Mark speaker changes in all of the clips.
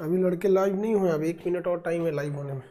Speaker 1: अभी लड़के लाइव नहीं हुए, अभी 1 मिनट और टाइम है लाइव होने में।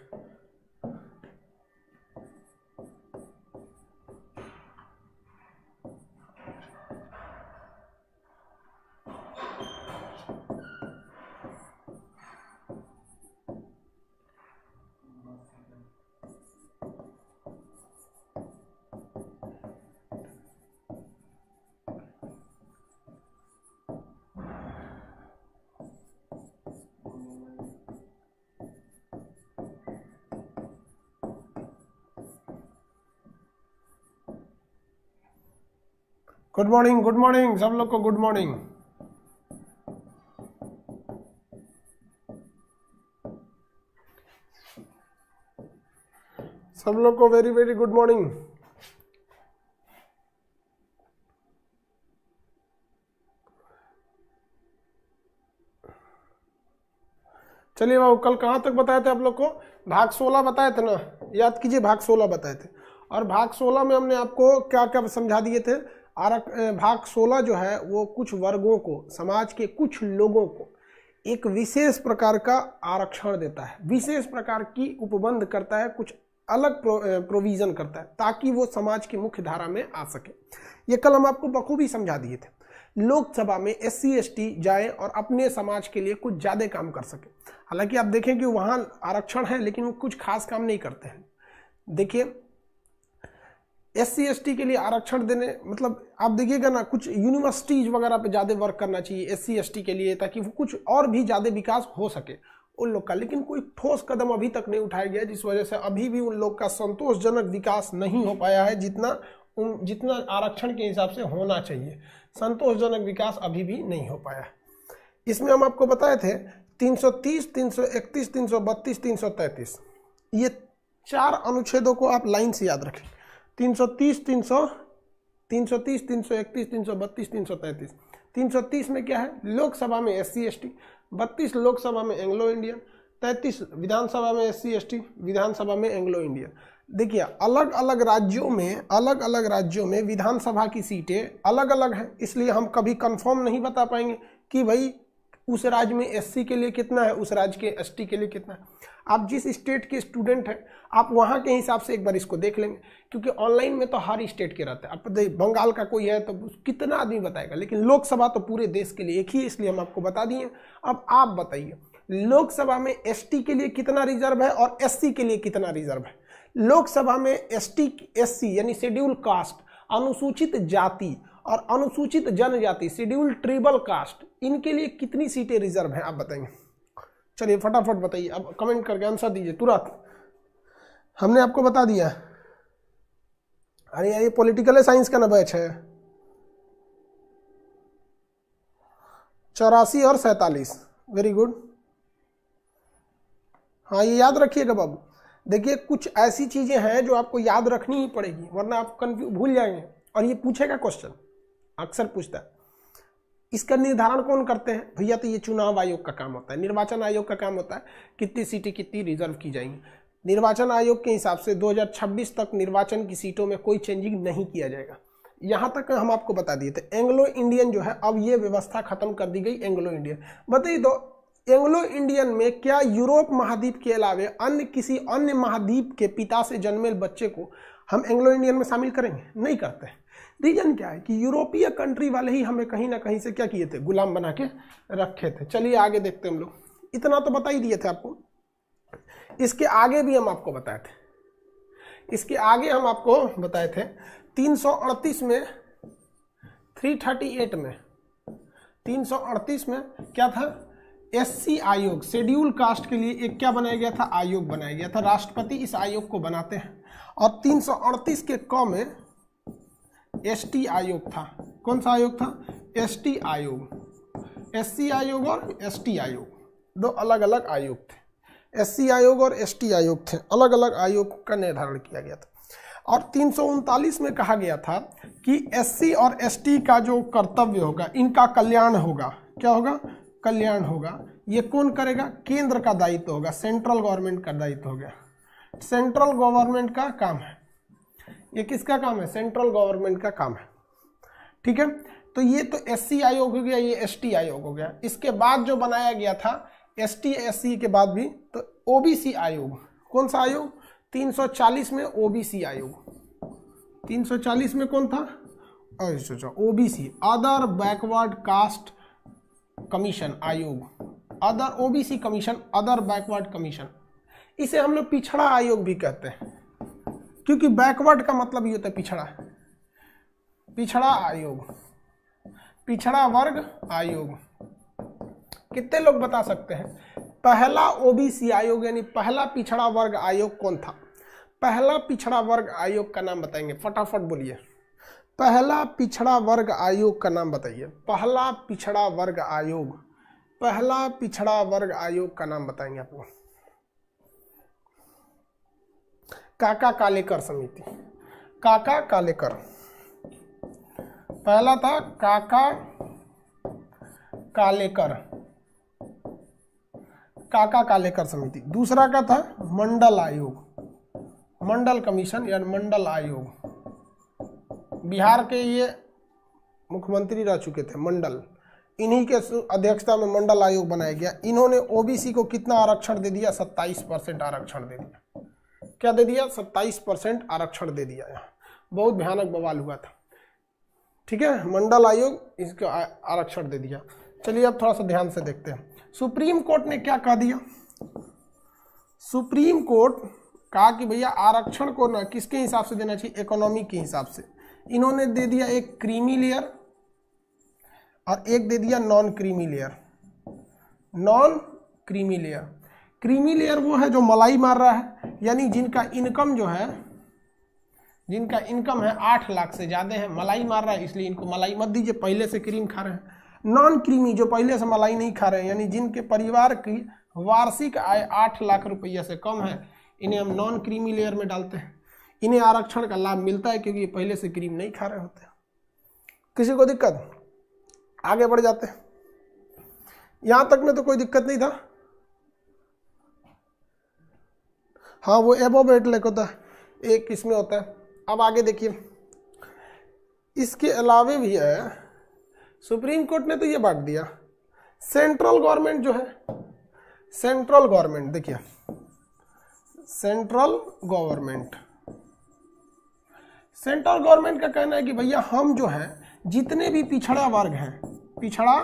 Speaker 1: गुड मॉर्निंग सब लोग को गुड मॉर्निंग। सब लोग को वेरी वेरी गुड मॉर्निंग। चलिए बाबू, कल कहाँ तक बताए थे आप लोग को? भाग 16 बताए थे ना, याद कीजिए, भाग 16 बताए थे। और भाग 16 में हमने आपको क्या क्या समझा दिए थे? भाग 16 जो है वो कुछ वर्गों को, समाज के कुछ लोगों को एक विशेष प्रकार का आरक्षण देता है, विशेष प्रकार की उपबंध करता है, कुछ अलग प्रोविजन करता है ताकि वो समाज की मुख्य धारा में आ सके। ये कल हम आपको बखूबी समझा दिए थे। लोकसभा में SC ST जाए और अपने समाज के लिए कुछ ज्यादा काम कर सके। हालांकि आप देखें कि वहां आरक्षण है लेकिन वो कुछ खास काम नहीं करते हैं। देखिए SC ST के लिए आरक्षण देने मतलब आप देखिएगा ना, कुछ यूनिवर्सिटीज वगैरह पे ज्यादा वर्क करना चाहिए SC ST के लिए, ताकि वो कुछ और भी ज्यादा विकास हो सके उन लोग का। लेकिन कोई ठोस कदम अभी तक नहीं उठाया गया, जिस वजह से अभी भी उन लोग का संतोषजनक विकास नहीं हो पाया है जितना आरक्षण के हिसाब से होना चाहिए। संतोषजनक विकास अभी भी नहीं हो पाया। इसमें हम आपको बताए थे 330, 331, 332, 333, ये 4 अनुच्छेदों को आप लाइन से याद रखें। 330, 331, 332, 333। 330 में क्या है? लोकसभा में SC ST, 32 लोकसभा में एंग्लो इंडियन, 33 विधानसभा में SC ST, विधानसभा में एंग्लो इंडियन। देखिए अलग अलग राज्यों में विधानसभा की सीटें अलग अलग हैं, इसलिए हम कभी कंफर्म नहीं बता पाएंगे कि भाई उस राज्य में SC के लिए कितना है, उस राज्य के ST के लिए कितना है। आप जिस स्टेट के स्टूडेंट हैं आप वहां के हिसाब से एक बार इसको देख लेंगे, क्योंकि ऑनलाइन में तो हर स्टेट के रहते हैं। आप बंगाल का कोई है तो कितना आदमी बताएगा, लेकिन लोकसभा तो पूरे देश के लिए एक ही, इसलिए हम आपको बता दिए। अब आप बताइए लोकसभा में ST के लिए कितना रिजर्व है और SC के लिए कितना रिजर्व है? लोकसभा में SC यानी शेड्यूल कास्ट, अनुसूचित जाति और अनुसूचित जनजाति, शेड्यूल ट्राइबल कास्ट, इनके लिए कितनी सीटें रिजर्व हैं आप बताएंगे? चलिए फटाफट बताइए, अब कमेंट करके आंसर दीजिए तुरंत। हमने आपको बता दिया। अरे ये पॉलिटिकल साइंस का ना बैच है। 84 और 47, वेरी गुड। हाँ ये याद रखिएगा बाबू। देखिए कुछ ऐसी चीजें हैं जो आपको याद रखनी ही पड़ेगी, वरना आप भूल जाएंगे। और ये पूछेगा क्वेश्चन, अक्सर पूछता है। इसका निर्धारण कौन करते हैं भैया? तो ये चुनाव आयोग का काम होता है, निर्वाचन आयोग का काम होता है कितनी सीटें कितनी रिजर्व की जाएंगी। निर्वाचन आयोग के हिसाब से 2026 तक निर्वाचन की सीटों में कोई चेंजिंग नहीं किया जाएगा। यहां तक हम आपको बता दिए थे। एंग्लो इंडियन जो है अब ये व्यवस्था खत्म कर दी गई। एंग्लो इंडियन बताइए तो, एंग्लो इंडियन में क्या यूरोप महाद्वीप के अलावे अन्य किसी अन्य महाद्वीप के पिता से जन्मे बच्चे को हम एंग्लो इंडियन में शामिल करेंगे? नहीं करते हैं। रीजन क्या है कि यूरोपीय कंट्री वाले ही हमें कहीं ना कहीं से क्या किए थे, गुलाम बना के रखे थे। चलिए आगे देखते हैं हम लोग। इतना तो बता ही दिए थे आपको, इसके आगे भी हम आपको बताए थे। इसके आगे हम आपको बताए थे 338 में, 338 में, 338 में क्या था? SC आयोग, शेड्यूल कास्ट के लिए एक क्या बनाया गया था? आयोग बनाया गया था। राष्ट्रपति इस आयोग को बनाते हैं। और 338 के क में ST आयोग था। कौन सा आयोग था? ST आयोग। SC आयोग और ST आयोग, दो अलग अलग आयोग थे। SC आयोग और ST आयोग थे, अलग अलग आयोग का निर्धारण किया गया था। और 339 में कहा गया था कि SC और ST का जो कर्तव्य होगा, इनका कल्याण होगा। क्या होगा? कल्याण होगा। ये कौन करेगा? केंद्र का दायित्व होगा, सेंट्रल गवर्नमेंट का दायित्व हो गया। सेंट्रल गवर्नमेंट का काम है। ये किसका काम है? सेंट्रल गवर्नमेंट का काम है। ठीक है, तो ये तो SC आयोग हो गया, ये ST आयोग हो गया। इसके बाद जो बनाया गया था ST SC के बाद भी, तो OBC आयोग, कौन सा आयोग? 340 में OBC आयोग, 340 में कौन था? अच्छा OBC, other backward caste commission आयोग, other OBC commission, other backward commission. इसे हम लोग पिछड़ा आयोग भी कहते हैं, क्योंकि बैकवर्ड का मतलब ये होता है पिछड़ा, पिछड़ा आयोग, पिछड़ा वर्ग आयोग। कितने लोग बता सकते हैं पहला OBC आयोग यानी पहला पिछड़ा वर्ग आयोग कौन था? पहला पिछड़ा वर्ग आयोग का नाम बताएंगे, फटाफट बोलिए। पहला पिछड़ा वर्ग आयोग का नाम बताइए। पहला पिछड़ा वर्ग आयोग, पहला पिछड़ा वर्ग आयोग का नाम बताएंगे आपको। काका कालेकर समिति, काका कालेकर, पहला था काका कालेकर, काका कालेकर समिति। दूसरा का था मंडल आयोग, मंडल कमीशन या मंडल आयोग। बिहार के ये मुख्यमंत्री रह चुके थे मंडल, इन्हीं के अध्यक्षता में मंडल आयोग बनाया गया। इन्होंने OBC को कितना आरक्षण दे दिया? 27% आरक्षण दे दिया। क्या दे दिया? 27% आरक्षण दे दिया। यहाँ बहुत भयानक बवाल हुआ था, ठीक है। मंडल आयोग इसको आरक्षण दे दिया। चलिए अब थोड़ा सा ध्यान से देखते हैं सुप्रीम कोर्ट ने क्या कह दिया। सुप्रीम कोर्ट कहा कि भैया आरक्षण को ना किसके हिसाब से देना चाहिए? इकोनॉमी के हिसाब से। इन्होंने दे दिया एक क्रीमी लेयर और एक दे दिया non creamy layer. Non creamy layer, creamy layer वो है जो मलाई मार रहा है, यानी जिनका इनकम जो है, जिनका इनकम है 8 लाख से ज्यादा है, मलाई मार रहा है, इसलिए इनको मलाई मत दीजिए, पहले से क्रीम खा रहे हैं। नॉन क्रीमी जो पहले से मलाई नहीं खा रहे हैं, यानी जिनके परिवार की वार्षिक आय 8 लाख रुपया से कम है, इन्हें हम नॉन क्रीमी लेयर में डालते हैं। इन्हें आरक्षण का लाभ मिलता है क्योंकि ये पहले से क्रीम नहीं खा रहे होते। किसी को दिक्कत? आगे बढ़ जाते हैं। यहां तक में तो कोई दिक्कत नहीं था। हाँ, वो एबोव 8 लाख होता है, एक इसमें होता है। अब आगे देखिए, इसके अलावे भी है, सुप्रीम कोर्ट ने तो ये बांट दिया। सेंट्रल गवर्नमेंट जो है, सेंट्रल गवर्नमेंट, देखिए सेंट्रल गवर्नमेंट, सेंट्रल गवर्नमेंट का कहना है कि भैया हम जो है जितने भी पिछड़ा वर्ग हैं, पिछड़ा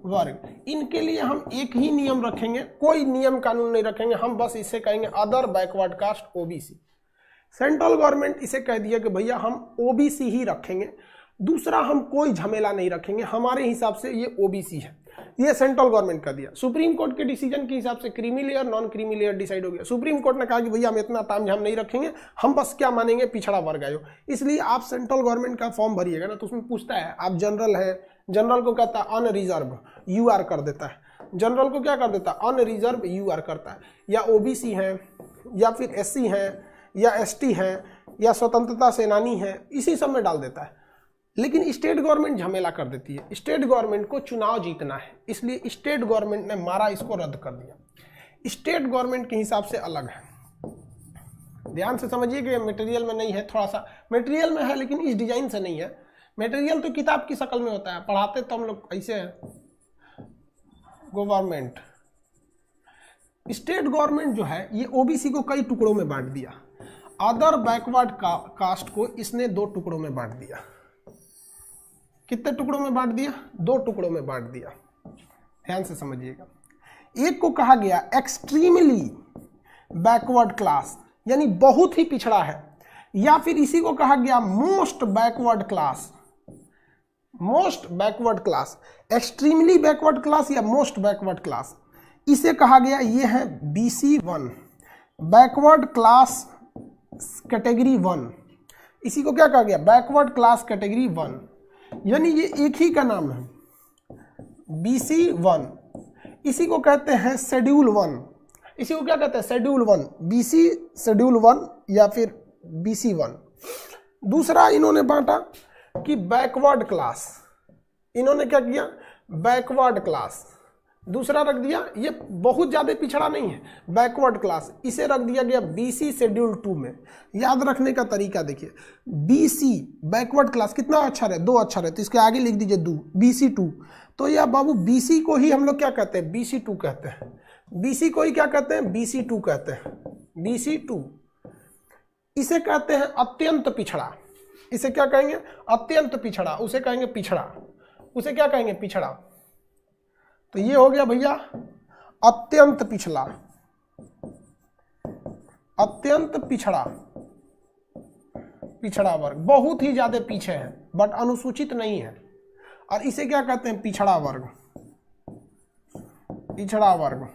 Speaker 1: वर्ग, इनके लिए हम एक ही नियम रखेंगे, कोई नियम कानून नहीं रखेंगे, हम बस इसे कहेंगे other backward cast OBC। Central government इसे कह दिया कि भैया हम OBC ही रखेंगे, दूसरा हम कोई झमेला नहीं रखेंगे, हमारे हिसाब से ये OBC है। ये सेंट्रल गवर्नमेंट का दिया। सुप्रीम कोर्ट के डिसीजन के हिसाब से creamy layer non creamy layer decide हो गया। सुप्रीम कोर्ट ने कहा कि भैया हम इतना तामझाम नहीं रखेंगे, हम बस क्या मानेंगे? पिछड़ा वर्ग आयोग। इसलिए आप सेंट्रल गवर्नमेंट का फॉर्म भरिएगा ना, तो उसमें पूछता है आप जनरल है, जनरल को कहता है अनरिजर्व, UR कर देता है। जनरल को क्या कर देता है? अनरिजर्व UR करता है। या OBC है, या फिर SC है, या ST है, या स्वतंत्रता सेनानी है, इसी सब में डाल देता है। लेकिन स्टेट गवर्नमेंट झमेला कर देती है। स्टेट गवर्नमेंट को चुनाव जीतना है, इसलिए स्टेट गवर्नमेंट ने मारा, इसको रद्द कर दिया। स्टेट गवर्नमेंट के हिसाब से अलग है। ध्यान से समझिए कि मटेरियल में नहीं है, थोड़ा सा मटेरियल में है लेकिन इस डिजाइन से नहीं है। मटेरियल तो किताब की शक्ल में होता है, पढ़ाते तो हम लोग ऐसे हैं। गवर्नमेंट, स्टेट गवर्नमेंट जो है ये OBC को कई टुकड़ों में बांट दिया। अदर बैकवर्ड कास्ट को इसने 2 टुकड़ों में बांट दिया। कितने टुकड़ों में बांट दिया? 2 टुकड़ों में बांट दिया। ध्यान से समझिएगा। एक को कहा गया एक्सट्रीमली बैकवर्ड क्लास, यानी बहुत ही पिछड़ा है, या फिर इसी को कहा गया most backward class. Most backward class, extremely backward class या मोस्ट बैकवर्ड क्लास, इसे कहा गया ये है BC1, बैकवर्ड क्लास कैटेगरी 1। इसी को क्या कहा गया? बैकवर्ड क्लास कैटेगरी 1, यानी ये एक ही का नाम है BC1। इसी को कहते हैं शेड्यूल 1। इसी को क्या कहते हैं? शेड्यूल 1, BC शेड्यूल 1 या फिर BC1। दूसरा इन्होंने बांटा कि बैकवर्ड क्लास। इन्होंने क्या किया? बैकवर्ड क्लास, दूसरा रख दिया, ये बहुत ज्यादा पिछड़ा नहीं है, बैकवर्ड क्लास, इसे रख दिया गया बीसी शेड्यूल 2 में। याद रखने का तरीका देखिए, बीसी बैकवर्ड क्लास कितना अक्षर है, 2 अक्षर है, तो इसके आगे लिख दीजिए दो, बीसी 2। तो यह बाबू बीसी को ही हम लोग क्या कहते हैं, बीसी 2 कहते हैं। बीसी को ही क्या कहते हैं, बीसी 2 कहते हैं, बीसी 2। इसे कहते हैं अत्यंत पिछड़ा। इसे क्या कहेंगे, अत्यंत पिछड़ा, उसे कहेंगे पिछड़ा, उसे क्या कहेंगे, पिछड़ा। तो ये हो गया भैया अत्यंत पिछड़ा, अत्यंत पिछड़ा, पिछड़ा वर्ग, बहुत ही ज्यादा पीछे है बट अनुसूचित नहीं है, और इसे क्या कहते हैं, पिछड़ा वर्ग, पिछड़ा वर्ग।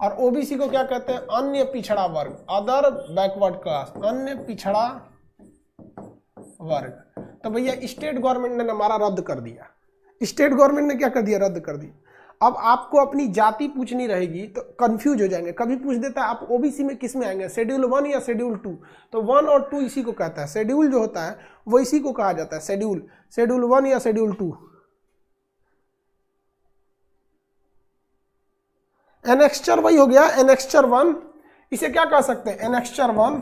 Speaker 1: और ओबीसी को क्या कहते हैं, अन्य पिछड़ा वर्ग, अदर बैकवर्ड क्लास, अन्य पिछड़ा वर्ग। तो भैया स्टेट गवर्नमेंट ने हमारा रद्द कर दिया, स्टेट गवर्नमेंट ने क्या कर दिया, रद्द कर दिया। अब आपको अपनी जाति पूछनी रहेगी तो कंफ्यूज हो जाएंगे, कभी पूछ देता है आप ओबीसी में किस में आएंगे, शेड्यूल 1 या शेड्यूल 2। तो 1 और 2 इसी को कहता है, शेड्यूल जो होता है वो इसी को कहा जाता है शेड्यूल, शेड्यूल 1 या शेड्यूल 2। एनेक्स्चर वही हो गया, एनेक्स्चर 1, इसे क्या कह सकते हैं, एनेक्स्चर 1,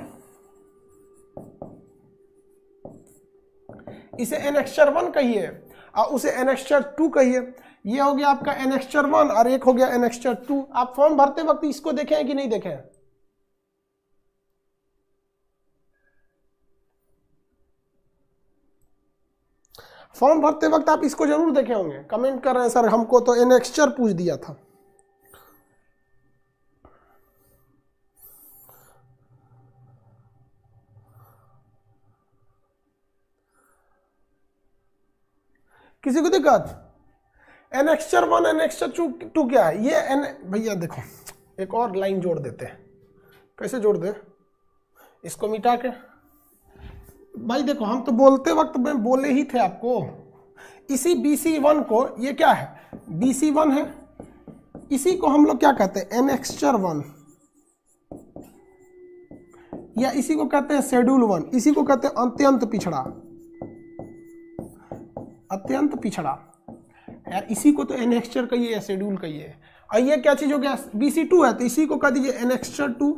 Speaker 1: इसे एनेक्स्चर 1 कहिए और उसे एनेक्स्चर 2 कहिए। ये हो गया आपका एनेक्स्चर 1 और एक हो गया एनेक्स्चर 2। आप फॉर्म भरते वक्त इसको देखे हैं कि नहीं देखे हैं, फॉर्म भरते वक्त आप इसको जरूर देखे होंगे। कमेंट कर रहे हैं सर हमको तो एनेक्स्चर पूछ दिया था। किसी को दिक्कत, एनेक्स्चर 1 एनेक्स्चर 2 क्या है ये, भैया देखो एक और लाइन जोड़ देते हैं, कैसे जोड़ दे, इसको मिटा के। भाई देखो हम तो बोलते वक्त में बोले ही थे आपको, इसी BC1 को, ये क्या है, BC1 है, इसी को हम लोग क्या कहते हैं, एनेक्स्चर 1, या इसी को कहते हैं शेड्यूल 1, इसी को कहते हैं अत्यंत पिछड़ा, अत्यंत पिछड़ा यार, इसी को तो एनेक्स्चर कहिए या शेड्यूल कहिए। और ये क्या चीज हो गया, BC2 है तो इसी को कह दीजिए एनेक्स्चर 2,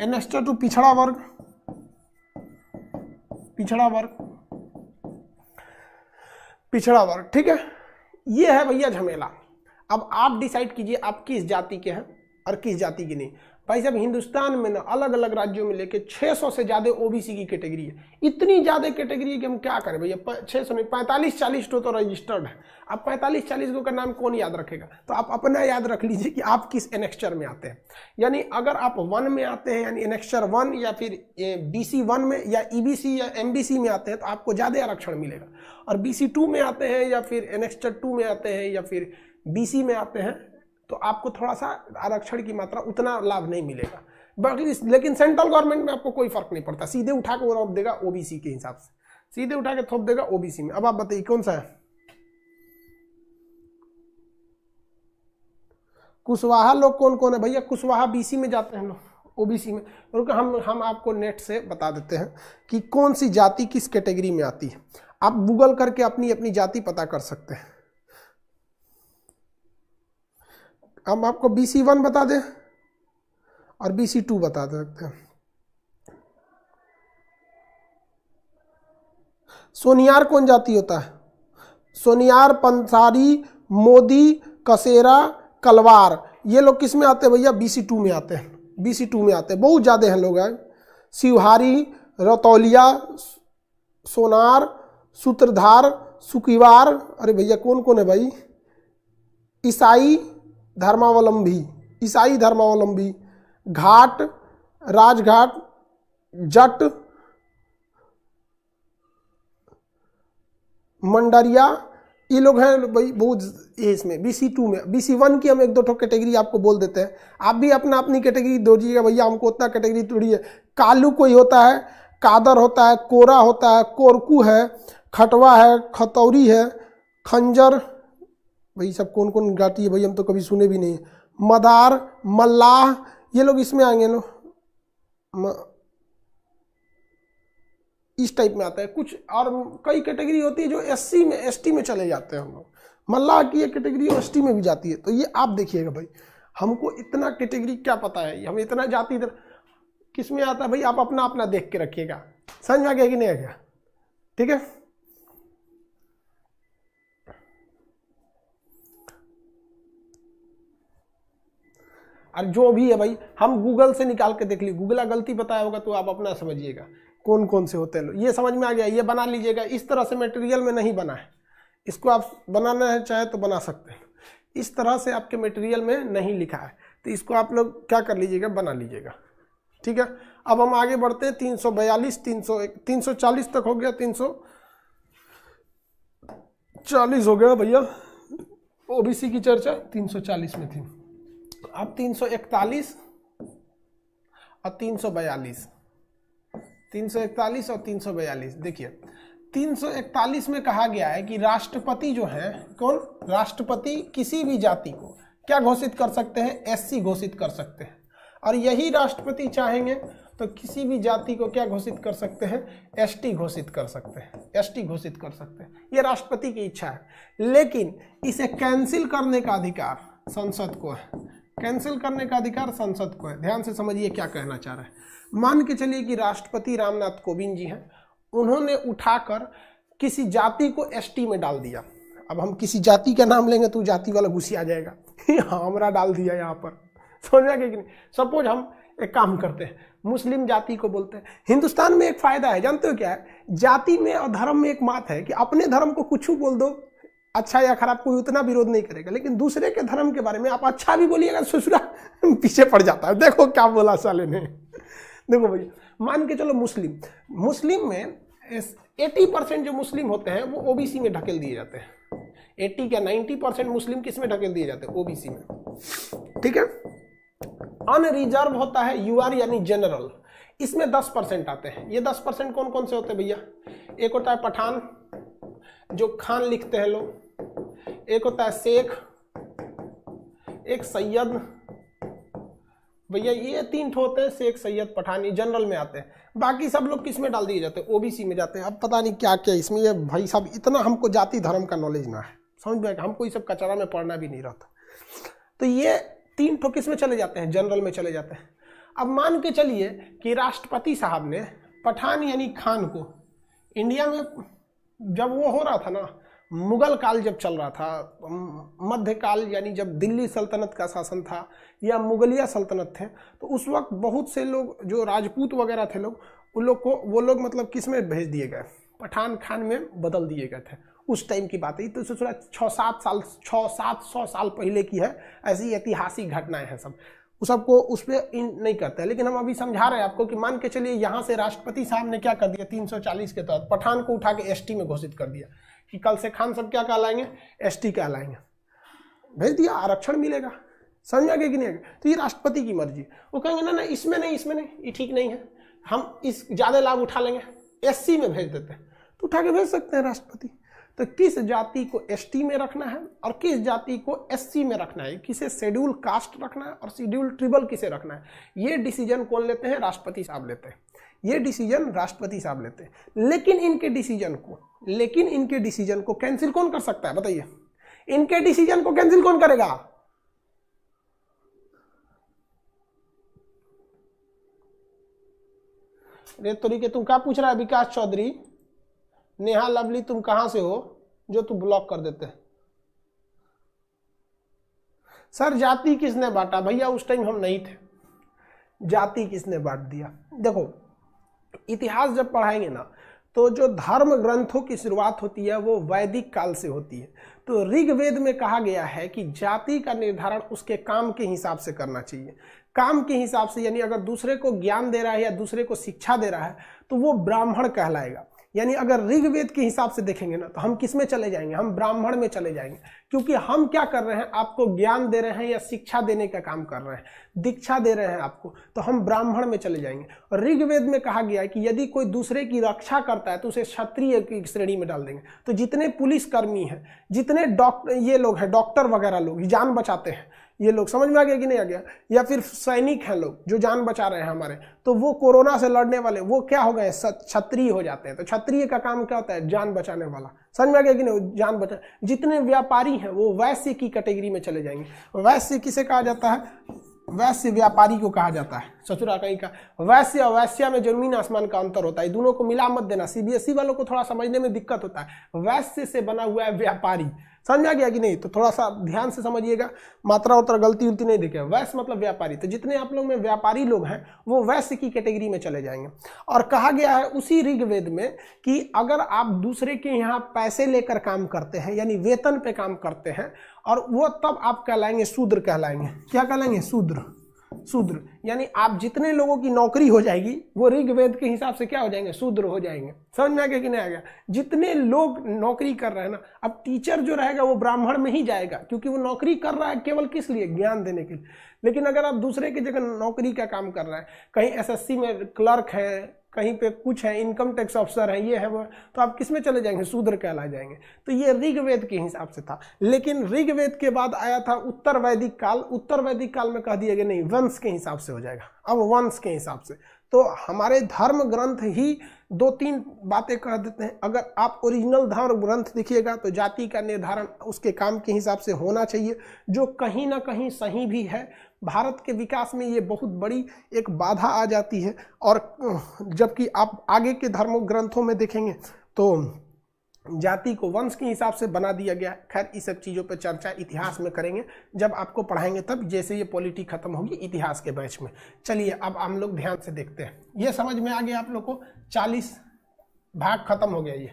Speaker 1: एनेक्स्चर 2 पिछड़ा वर्ग, पिछड़ा वर्ग, पिछड़ा वर्ग, ठीक है। ये है भैया झमेला। अब आप डिसाइड कीजिए आप किस जाति के हैं और किस जाति की नहीं। भाई साहब हिंदुस्तान में ना अलग अलग राज्यों में लेके 600 से ज्यादा ओबीसी की कैटेगरी है। इतनी ज्यादा कैटेगरी है कि हम क्या करें भैया, 600 नहीं 45-40 तो रजिस्टर्ड है। अब 45-40 को का नाम कौन याद रखेगा, तो आप अपना याद रख लीजिए कि आप किस एनेक्स्चर में आते हैं। यानी अगर आप 1 में आते हैं यानी एनेक्स्चर 1 या फिर BC1 में या EBC या MBC में आते हैं तो आपको ज्यादा आरक्षण मिलेगा। और BC2 में आते हैं या फिर एनेक्स्चर 2 में आते हैं या फिर BC में आते हैं तो आपको थोड़ा सा आरक्षण की मात्रा उतना लाभ नहीं मिलेगा। बाकी लेकिन सेंट्रल गवर्नमेंट में आपको कोई फर्क नहीं पड़ता, सीधे उठा के वो रख देगा ओबीसी के हिसाब से, सीधे उठा के थोप देगा ओबीसी में। अब आप बताइए कौन सा है, कुशवाहा लोग कौन कौन है भैया, कुशवाहा BC में जाते हैं लोग, ओबीसी में। रुको हम आपको नेट से बता देते हैं कि कौन सी जाति किस कैटेगरी में आती है। आप गूगल करके अपनी अपनी जाति पता कर सकते हैं। हम आपको BC1 बता दें और BC2 बता सकते हैं। सोनियार कौन जाति होता है, सोनियार, पंसारी, मोदी, कसेरा, कलवार, ये लोग किस में आते हैं भैया, BC2 में आते हैं, BC2 में आते हैं, बहुत ज्यादा हैं लोग हैं। शिवहारी, रतौलिया, सोनार, सूत्रधार, सुकीवार, अरे भैया कौन कौन है भाई, ईसाई धर्मावलंबी, ईसाई धर्मावलंबी, घाट, राजघाट, जट, मंडरिया, ये लोग हैं भाई बहुत इसमें BC2 में। BC1 की हम 1-2 कैटेगरी आपको बोल देते हैं, आप भी अपना अपनी कैटेगरी दीजिएगा भैया, हमको उतना कैटेगरी थोड़ी है। कालू कोई होता है, कादर होता है, कोरा होता है, कोरकू है, खटवा है, खतौरी है, खंजर, भाई सब कौन कौन गाती है भाई, हम तो कभी सुने भी नहीं। मदार, मल्लाह, ये लोग इसमें आएंगे लो। इस टाइप में आता है कुछ। और कई कैटेगरी होती है जो एससी में एसटी में चले जाते हैं हम लोग, मल्लाह की एक कैटेगरी एसटी में भी जाती है। तो ये आप देखिएगा भाई, हमको इतना कैटेगरी क्या पता है, हम इतना जाति इधर किस में आता है भाई, आप अपना अपना देख के रखिएगा। समझ में आ गया कि नहीं आ गया? ठीक है। और जो भी है भाई हम गूगल से निकाल के देख लीजिए, गूगल गलती बताया होगा तो आप अपना समझिएगा कौन कौन से होते हैं। ये समझ में आ गया, ये बना लीजिएगा। इस तरह से मटेरियल में नहीं बना है, इसको आप बनाना है चाहे तो बना सकते हैं। इस तरह से आपके मटेरियल में नहीं लिखा है, तो इसको आप लोग क्या कर लीजिएगा, बना लीजिएगा। ठीक है। अब हम आगे बढ़ते हैं। 342 340 तक हो गया, 340 हो गया भैया। ओबीसी की चर्चा 340 में थी। अब 341 और 342, 341 और 342 देखिए। 341 में कहा गया है कि राष्ट्रपति जो है, कौन राष्ट्रपति किसी भी जाति को क्या घोषित कर सकते हैं, एससी घोषित कर सकते हैं। और यही राष्ट्रपति चाहेंगे तो किसी भी जाति को क्या घोषित कर सकते हैं, एसटी घोषित कर सकते हैं, एसटी घोषित कर सकते हैं। ये राष्ट्रपति की इच्छा है, लेकिन इसे कैंसिल करने का अधिकार संसद को है। कैंसिल करने का अधिकार संसद को है। ध्यान से समझिए क्या कहना चाह रहा है। मान के चलिए कि राष्ट्रपति रामनाथ कोविंद जी हैं, उन्होंने उठाकर किसी जाति को एसटी में डाल दिया। अब हम किसी जाति का नाम लेंगे तो जाति वाला घुसी आ जाएगा हमरा डाल दिया यहाँ पर, समझ में आ गया कि नहीं। सपोज हम एक काम करते हैं, मुस्लिम जाति को बोलते हैं। हिंदुस्तान में एक फायदा है, जानते हो क्या है, जाति में और धर्म में एक बात है कि अपने धर्म को कुछ बोल दो, अच्छा या खराब, कोई उतना विरोध नहीं करेगा, लेकिन दूसरे के धर्म के बारे में आप अच्छा भी बोलिएगा ससुरा पीछे पड़ जाता है। देखो क्या बोला साले ने। देखो भैया, मान के चलो मुस्लिम में 80% जो मुस्लिम होते हैं वो ओबीसी में ढकेल दिए जाते हैं। 80 क्या 90% मुस्लिम किस में ढकेल दिए जाते हैं, ओबीसी में। ठीक है। अनरिजर्व होता है यूआर यानी जनरल, इसमें 10% आते हैं। ये 10% कौन कौन से होते हैं भैया? एक होता है पठान, जो खान लिखते हैं लोग, एक होता है शेख, एक सैयद। भैया ये 3 होते हैं, शेख सैयद पठान, ये जनरल में आते हैं। बाकी सब लोग किस में डाल दिए जाते हैं, ओबीसी में जाते हैं। अब पता नहीं क्या क्या इसमें, ये भाई साहब इतना हमको जाति धर्म का नॉलेज ना है, समझ में, हमको ये सब कचरा में पढ़ना भी नहीं रहता। तो ये 3 ठो किस में चले जाते हैं, जनरल में चले जाते हैं। अब मान के चलिए कि राष्ट्रपति साहब ने पठान यानी खान को, इंडिया में जब वो हो रहा था ना, मुगल काल जब चल रहा था, मध्यकाल यानी जब दिल्ली सल्तनत का शासन था या मुगलिया सल्तनत थे, तो उस वक्त बहुत से लोग जो राजपूत वगैरह थे लोग, उन लोग को वो लोग मतलब किस में भेज दिए गए, पठान खान में बदल दिए गए थे। उस टाइम की बात है, तो सोच रहा 600-700 साल पहले की है, ऐसी ऐतिहासिक घटनाएं हैं सब। उस सबको उस पर नहीं करते हैं, लेकिन हम अभी समझा रहे हैं आपको कि मान के चलिए यहाँ से राष्ट्रपति साहब ने क्या कर दिया, 340 के तहत पठान को उठा के एसटी में घोषित कर दिया कि कल से खान सब क्या कहलाएंगे, एसटी कहलाएंगे। भेज दिया, आरक्षण मिलेगा। समझ आ गया कि नहीं आ गया? तो ये राष्ट्रपति की मर्जी। वो कहेंगे ना इसमें नहीं, ये ठीक नहीं है, हम इस ज्यादा लाभ उठा लेंगे, एससी में भेज देते हैं, तो उठा के भेज सकते हैं राष्ट्रपति। तो किस जाति को एसटी में रखना है और किस जाति को एससी में रखना है, किसे शेड्यूल कास्ट रखना है और शेड्यूल ट्रिबल किसे रखना है, ये डिसीजन कौन लेते हैं, राष्ट्रपति साहब लेते हैं। ये डिसीजन राष्ट्रपति साहब लेते हैं। लेकिन इनके डिसीजन को कैंसिल कौन कर सकता है, बताइए? इनके डिसीजन को कैंसिल कौन करेगा? अरे तरीके तुम क्या पूछ रहा है विकास चौधरी, नेहा लवली तुम कहां से हो जो तू ब्लॉक कर देते हैं? सर जाति किसने बांटा? भैया उस टाइम हम नहीं थे, जाति किसने बांट दिया? देखो इतिहास जब पढ़ाएंगे ना, तो जो धर्म ग्रंथों की शुरुआत होती है वो वैदिक काल से होती है। तो ऋग्वेद में कहा गया है कि जाति का निर्धारण उसके काम के हिसाब से करना चाहिए। काम के हिसाब से यानी अगर दूसरे को ज्ञान दे रहा है या दूसरे को शिक्षा दे रहा है तो वो ब्राह्मण कहलाएगा। यानी अगर ऋग्वेद के हिसाब से देखेंगे ना तो हम किस में चले जाएंगे, हम ब्राह्मण में चले जाएंगे, क्योंकि हम क्या कर रहे हैं, आपको ज्ञान दे रहे हैं या शिक्षा देने का काम कर रहे हैं, दीक्षा दे रहे हैं आपको, तो हम ब्राह्मण में चले जाएंगे। और ऋग्वेद में कहा गया है कि यदि कोई दूसरे की रक्षा करता है तो उसे क्षत्रिय की श्रेणी में डाल देंगे। तो जितने पुलिसकर्मी हैं, जितने डॉक्टर ये लोग हैं, डॉक्टर वगैरह लोग जान बचाते हैं, ये लोग, समझ में आ गया कि नहीं आ गया? या फिर सैनिक हैं लोग जो जान बचा रहे हैं हमारे, तो वो कोरोना से लड़ने वाले वो क्या हो गए? क्षत्रिय हो जाते हैं। तो क्षत्रिय का काम क्या होता है? जान बचाने वाला। समझ में आ गया कि नहीं? जान बचा। जितने व्यापारी हैं वो वैश्य की कैटेगरी में चले जाएंगे। वैश्य किसे कहा जाता है? वैश्य व्यापारी को कहा जाता है। ससुरा कहीं का वैश्य और वैश्या में जमीन आसमान का अंतर होता है, दोनों को मिला मत देना, सीबीएसई वालों को थोड़ा समझने में दिक्कत होता है। वैश्य से बना हुआ है व्यापारी, समझ में आ गया कि नहीं? तो थोड़ा सा ध्यान से समझिएगा, मात्रा उतरा गलती उलती नहीं दिखे। वैश्य मतलब व्यापारी, तो जितने आप लोग में व्यापारी लोग हैं वो वैश्य की कैटेगरी में चले जाएंगे। और कहा गया है उसी ऋग्वेद में कि अगर आप दूसरे के यहाँ पैसे लेकर काम करते हैं, यानी वेतन पे काम करते हैं, और वो तब आप कहलाएंगे शूद्र कहलाएंगे। क्या कहलाएंगे? शूद्र। शूद्र यानी आप जितने लोगों की नौकरी हो जाएगी वो ऋग्वेद के हिसाब से क्या हो जाएंगे? शूद्र हो जाएंगे। समझ में आ गया कि नहीं आ गया? जितने लोग नौकरी कर रहे हैं ना, अब टीचर जो रहेगा वो ब्राह्मण में ही जाएगा, क्योंकि वो नौकरी कर रहा है केवल किस लिए? ज्ञान देने के लिए। लेकिन अगर आप दूसरे की जगह नौकरी का काम कर रहे हैं, कहीं एसएससी में क्लर्क है, कहीं पे कुछ है, इनकम टैक्स ऑफिसर है, ये है वो, तो आप किस में चले जाएंगे? शूद्र कहला जाएंगे। तो ये ऋग्वेद के हिसाब से था। लेकिन ऋग्वेद के बाद आया था उत्तर वैदिक काल। उत्तर वैदिक काल में कह दिया गया नहीं, वंश के हिसाब से हो जाएगा। अब वंश के हिसाब से तो हमारे धर्म ग्रंथ ही 2-3 बातें कह देते हैं। अगर आप ओरिजिनल धर्म ग्रंथ देखिएगा तो जाति का निर्धारण उसके काम के हिसाब से होना चाहिए, जो कहीं ना कहीं सही भी है। भारत के विकास में ये बहुत बड़ी एक बाधा आ जाती है। और जबकि आप आगे के धर्म ग्रंथों में देखेंगे तो जाति को वंश के हिसाब से बना दिया गया। खैर इस सब चीज़ों पर चर्चा इतिहास में करेंगे, जब आपको पढ़ाएंगे तब, जैसे ये पॉलिटी खत्म होगी इतिहास के बैच में। चलिए अब हम लोग ध्यान से देखते हैं। ये समझ में आ गया आप लोग को? 40 भाग खत्म हो गया। ये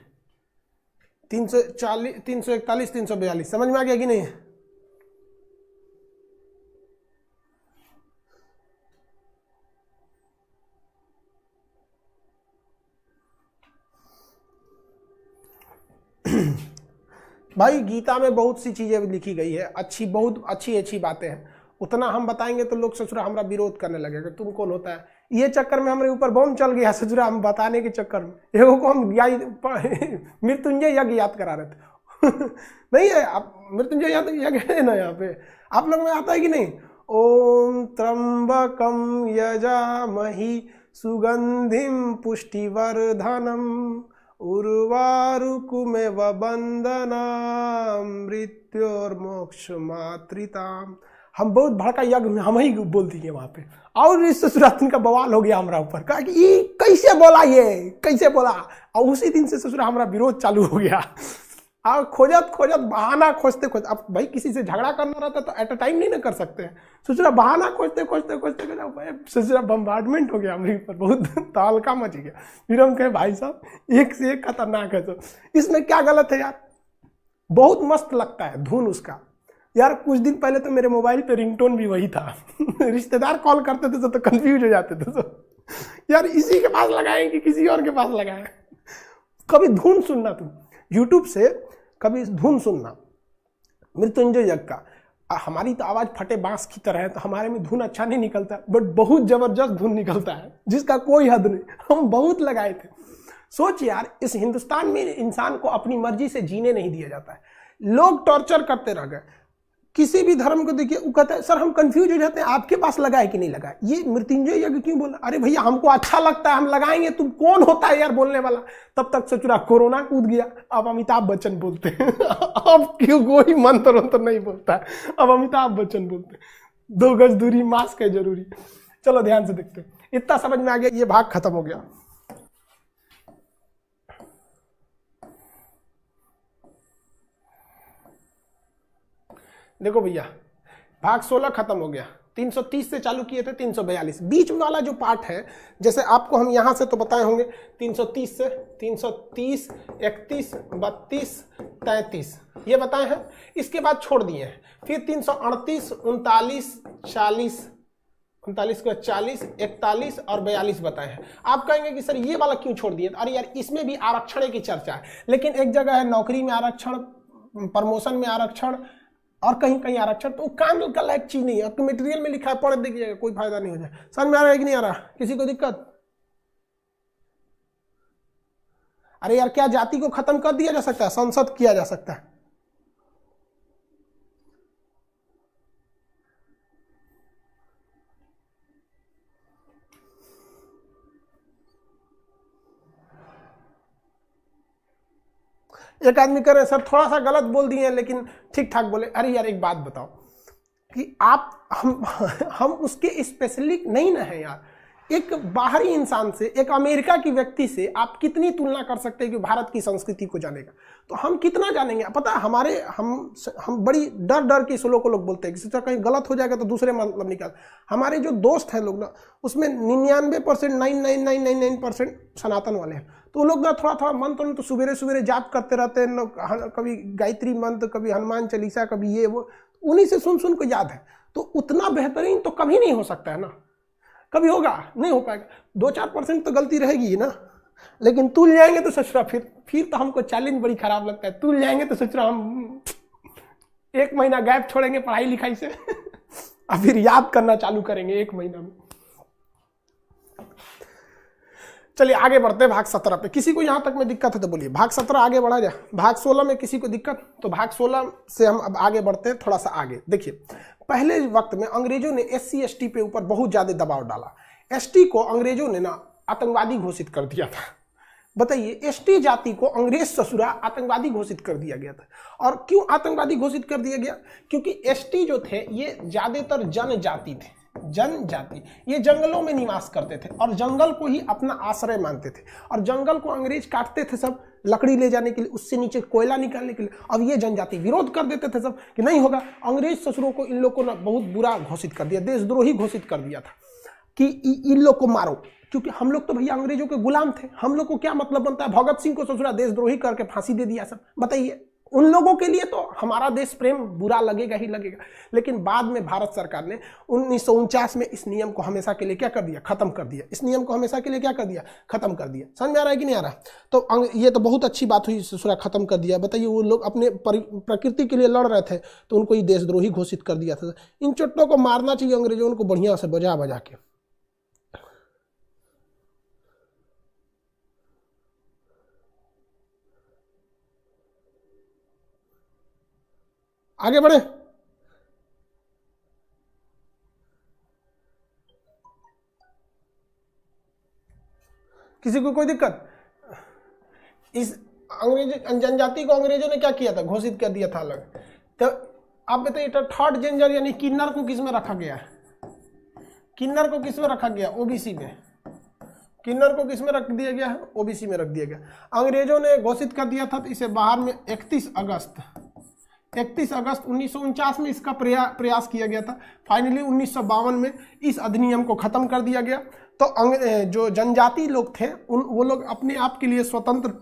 Speaker 1: 340, 341, 342 समझ में आ गया कि नहीं? भाई गीता में बहुत सी चीजें लिखी गई है, अच्छी, बहुत अच्छी बातें हैं। उतना हम बताएंगे तो लोग ससुरा हमारा विरोध करने लगेगा, तुम कौन होता है? ये चक्कर में हमारे ऊपर बम चल गया ससुरा, हम बताने के चक्कर में एगो को हम मृत्युंजय यज्ञ याद करा रहे थे। नहीं है आप मृत्युंजय यज्ञ है ना यहाँ पे, आप लोग में आता है कि नहीं? ओम त्र्यंबकम यजामहि सुगंधिम पुष्टिवर्धनम उर्वारुकुमेव बंदनाम मृत्योर्मोक्ष मातृताम। हम बहुत बड़का यज्ञ हम ही बोल दिए वहां पे, और इस ससुरातन का बवाल हो गया हमारा ऊपर। कहा कि ये कैसे बोला, ये कैसे बोला? और उसी दिन से ससुरा हमारा विरोध चालू हो गया। और खोजत बहाना खोजते अब भाई किसी से झगड़ा करना रहता तो एट अ टाइम नहीं ना कर सकते हैं। ससुरा बहाना खोजते ससुरा बम्बार्डमेंट हो गया हमारे ऊपर, बहुत तालका मच गया। फिर हम कहे भाई साहब एक से एक खतरनाक है, तो इसमें क्या गलत है यार? बहुत मस्त लगता है धुन उसका यार। कुछ दिन पहले तो मेरे मोबाइल पे रिंगटोन भी वही था। रिश्तेदार कॉल करते थे तो कंफ्यूज हो जाते थे, तो यार इसी के पास लगाएं कि किसी और के पास लगाएं। कभी धुन सुनना, तुम यूट्यूब से कभी धुन सुनना मृत्युंजय यज्ञ का। हमारी तो आवाज फटे बांस की तरह है, तो हमारे में धुन अच्छा नहीं निकलता, बट बहुत जबरदस्त धुन निकलता है जिसका कोई हद नहीं। हम बहुत लगाए थे। सोच यार, इस हिंदुस्तान में इंसान को अपनी मर्जी से जीने नहीं दिया जाता है। लोग टॉर्चर करते रह गए। किसी भी धर्म को देखिए, वो कहता है सर हम कंफ्यूज हो जाते हैं आपके पास लगाए कि नहीं लगाए, ये मृत्युंजय यज्ञ क्यों बोला? अरे भैया हमको अच्छा लगता है हम लगाएंगे, तुम कौन होता है यार बोलने वाला? तब तक सचुरा कोरोना कूद गया, अब अमिताभ बच्चन बोलते हैं। अब क्यों कोई मंत्र वंत्र नहीं बोलता है, अब अमिताभ बच्चन बोलते हैं। 2 गज दूरी, मास्क है जरूरी। चलो ध्यान से देखते हैं। इतना समझ में आ गया, ये भाग खत्म हो गया। देखो भैया भाग 16 खत्म हो गया। 330 से चालू किए थे 342, बीच वाला जो पार्ट है, जैसे आपको हम यहां से तो बताए होंगे 330 से 330, 31, 32, 33 ये बताए हैं। इसके बाद छोड़ दिए हैं। फिर 338, 39, 40, 39 के बाद 40, 41 और 42 बताए हैं। आप कहेंगे कि सर ये वाला क्यों छोड़ दिए? अरे यार इसमें भी आरक्षण की चर्चा है, लेकिन एक जगह है नौकरी में आरक्षण, प्रमोशन में आरक्षण और कहीं कहीं आरक्षण, तो काम का लायक चीज नहीं है। आपके मटेरियल में लिखा है, पढ़ देखिएगा, कोई फायदा नहीं हो जाए। समझ में आ रहा है कि नहीं आ रहा? किसी को दिक्कत? अरे यार क्या जाति को खत्म कर दिया जा सकता है? संसद किया जा सकता है। एक आदमी कह रहे हैं सर थोड़ा सा गलत बोल दिए लेकिन ठीक ठाक बोले। अरे यार एक बात बताओ कि आप हम उसके स्पेशलिस्ट नहीं ना है यार। एक बाहरी इंसान से, एक अमेरिका की व्यक्ति से आप कितनी तुलना कर सकते हैं कि भारत की संस्कृति को जानेगा? तो हम कितना जानेंगे? पता है हमारे हम बड़ी डर डर के स्लो को लोग बोलते हैं कि कहीं गलत हो जाएगा तो दूसरे मतलब निकाल। हमारे जो दोस्त हैं लोग ना, उसमें 99% 9999% सनातन वाले हैं। तो वो लोग ना थोड़ा थोड़ा मंत्र तो सुबेरे सुबेरे जाप करते रहते हैं, कभी गायत्री मंत्र, कभी हनुमान चालीसा, कभी ये वो, उन्हीं से सुन सुन को याद है। तो उतना बेहतरीन तो कभी नहीं हो सकता है ना, कभी होगा नहीं हो पाएगा। 2-4% तो गलती रहेगी ही ना, लेकिन तुल जाएंगे तो सोच रहा फिर तो हमको चैलेंज बड़ी खराब लगता है। तुल जाएंगे तो सोच रहा हम 1 महीना गैप छोड़ेंगे पढ़ाई लिखाई से और फिर याद करना चालू करेंगे 1 महीना में। चलिए आगे बढ़ते हैं भाग 17 पे। किसी को यहां तक में दिक्कत है तो बोलिए। भाग 17 आगे बढ़ा जाए। भाग 16 में किसी को दिक्कत, तो भाग 16 से हम अब आगे बढ़ते हैं थोड़ा सा आगे। देखिए पहले वक्त में अंग्रेजों ने SC ST पे ऊपर बहुत ज्यादा दबाव डाला। ST को अंग्रेजों ने ना आतंकवादी घोषित कर दिया था। बताइए, ST जाति को अंग्रेज ससुरा आतंकवादी घोषित कर दिया गया था। और क्यों आतंकवादी घोषित कर दिया गया? क्योंकि ST जो थे ये ज्यादातर जनजाति थे, जनजाति। ये जंगलों में निवास करते थे और जंगल को ही अपना आश्रय मानते थे। और जंगल को अंग्रेज काटते थे सब लकड़ी ले जाने के लिए, उससे नीचे कोयला निकालने के लिए। अब ये जनजाति विरोध कर देते थे सब कि नहीं होगा। अंग्रेज ससुरों को इन लोग को ना बहुत बुरा घोषित कर दिया, देशद्रोही घोषित कर दिया था कि इन लोग को मारो, क्योंकि हम लोग तो भैया अंग्रेजों के गुलाम थे। हम लोग को क्या मतलब बनता है? भगत सिंह को ससुरा देशद्रोही करके फांसी दे दिया सब। बताइए, उन लोगों के लिए तो हमारा देश प्रेम बुरा लगेगा ही लगेगा। लेकिन बाद में भारत सरकार ने 1949 में इस नियम को हमेशा के लिए क्या कर दिया? खत्म कर दिया। इस नियम को हमेशा के लिए क्या कर दिया? खत्म कर दिया। समझ में आ रहा है कि नहीं आ रहा? तो ये तो बहुत अच्छी बात हुई, ससुरा खत्म कर दिया। बताइए, वो लोग अपने प्रकृति के लिए लड़ रहे थे तो उनको ही देशद्रोही घोषित कर दिया था। इन चुट्टों को मारना चाहिए अंग्रेजों को बढ़िया से बजा बजा के। आगे बढ़े। किसी को कोई दिक्कत? इस अंग्रेज जनजाति को अंग्रेजों ने क्या किया था? घोषित कर दिया था अलग। तो आप बताइए, थर्ड जेंडर यानी किन्नर को किस में रखा गया? किन्नर को किस में रखा गया? ओबीसी में। किन्नर को किस में रख दिया गया है? ओबीसी में रख दिया गया। अंग्रेजों ने घोषित कर दिया था तो इसे बाहर में 31 अगस्त 1949 में इसका प्रयास किया गया था। फाइनली 1952 में इस अधिनियम को खत्म कर दिया गया। तो जो जनजाति लोग थे वो लोग अपने आप के लिए स्वतंत्र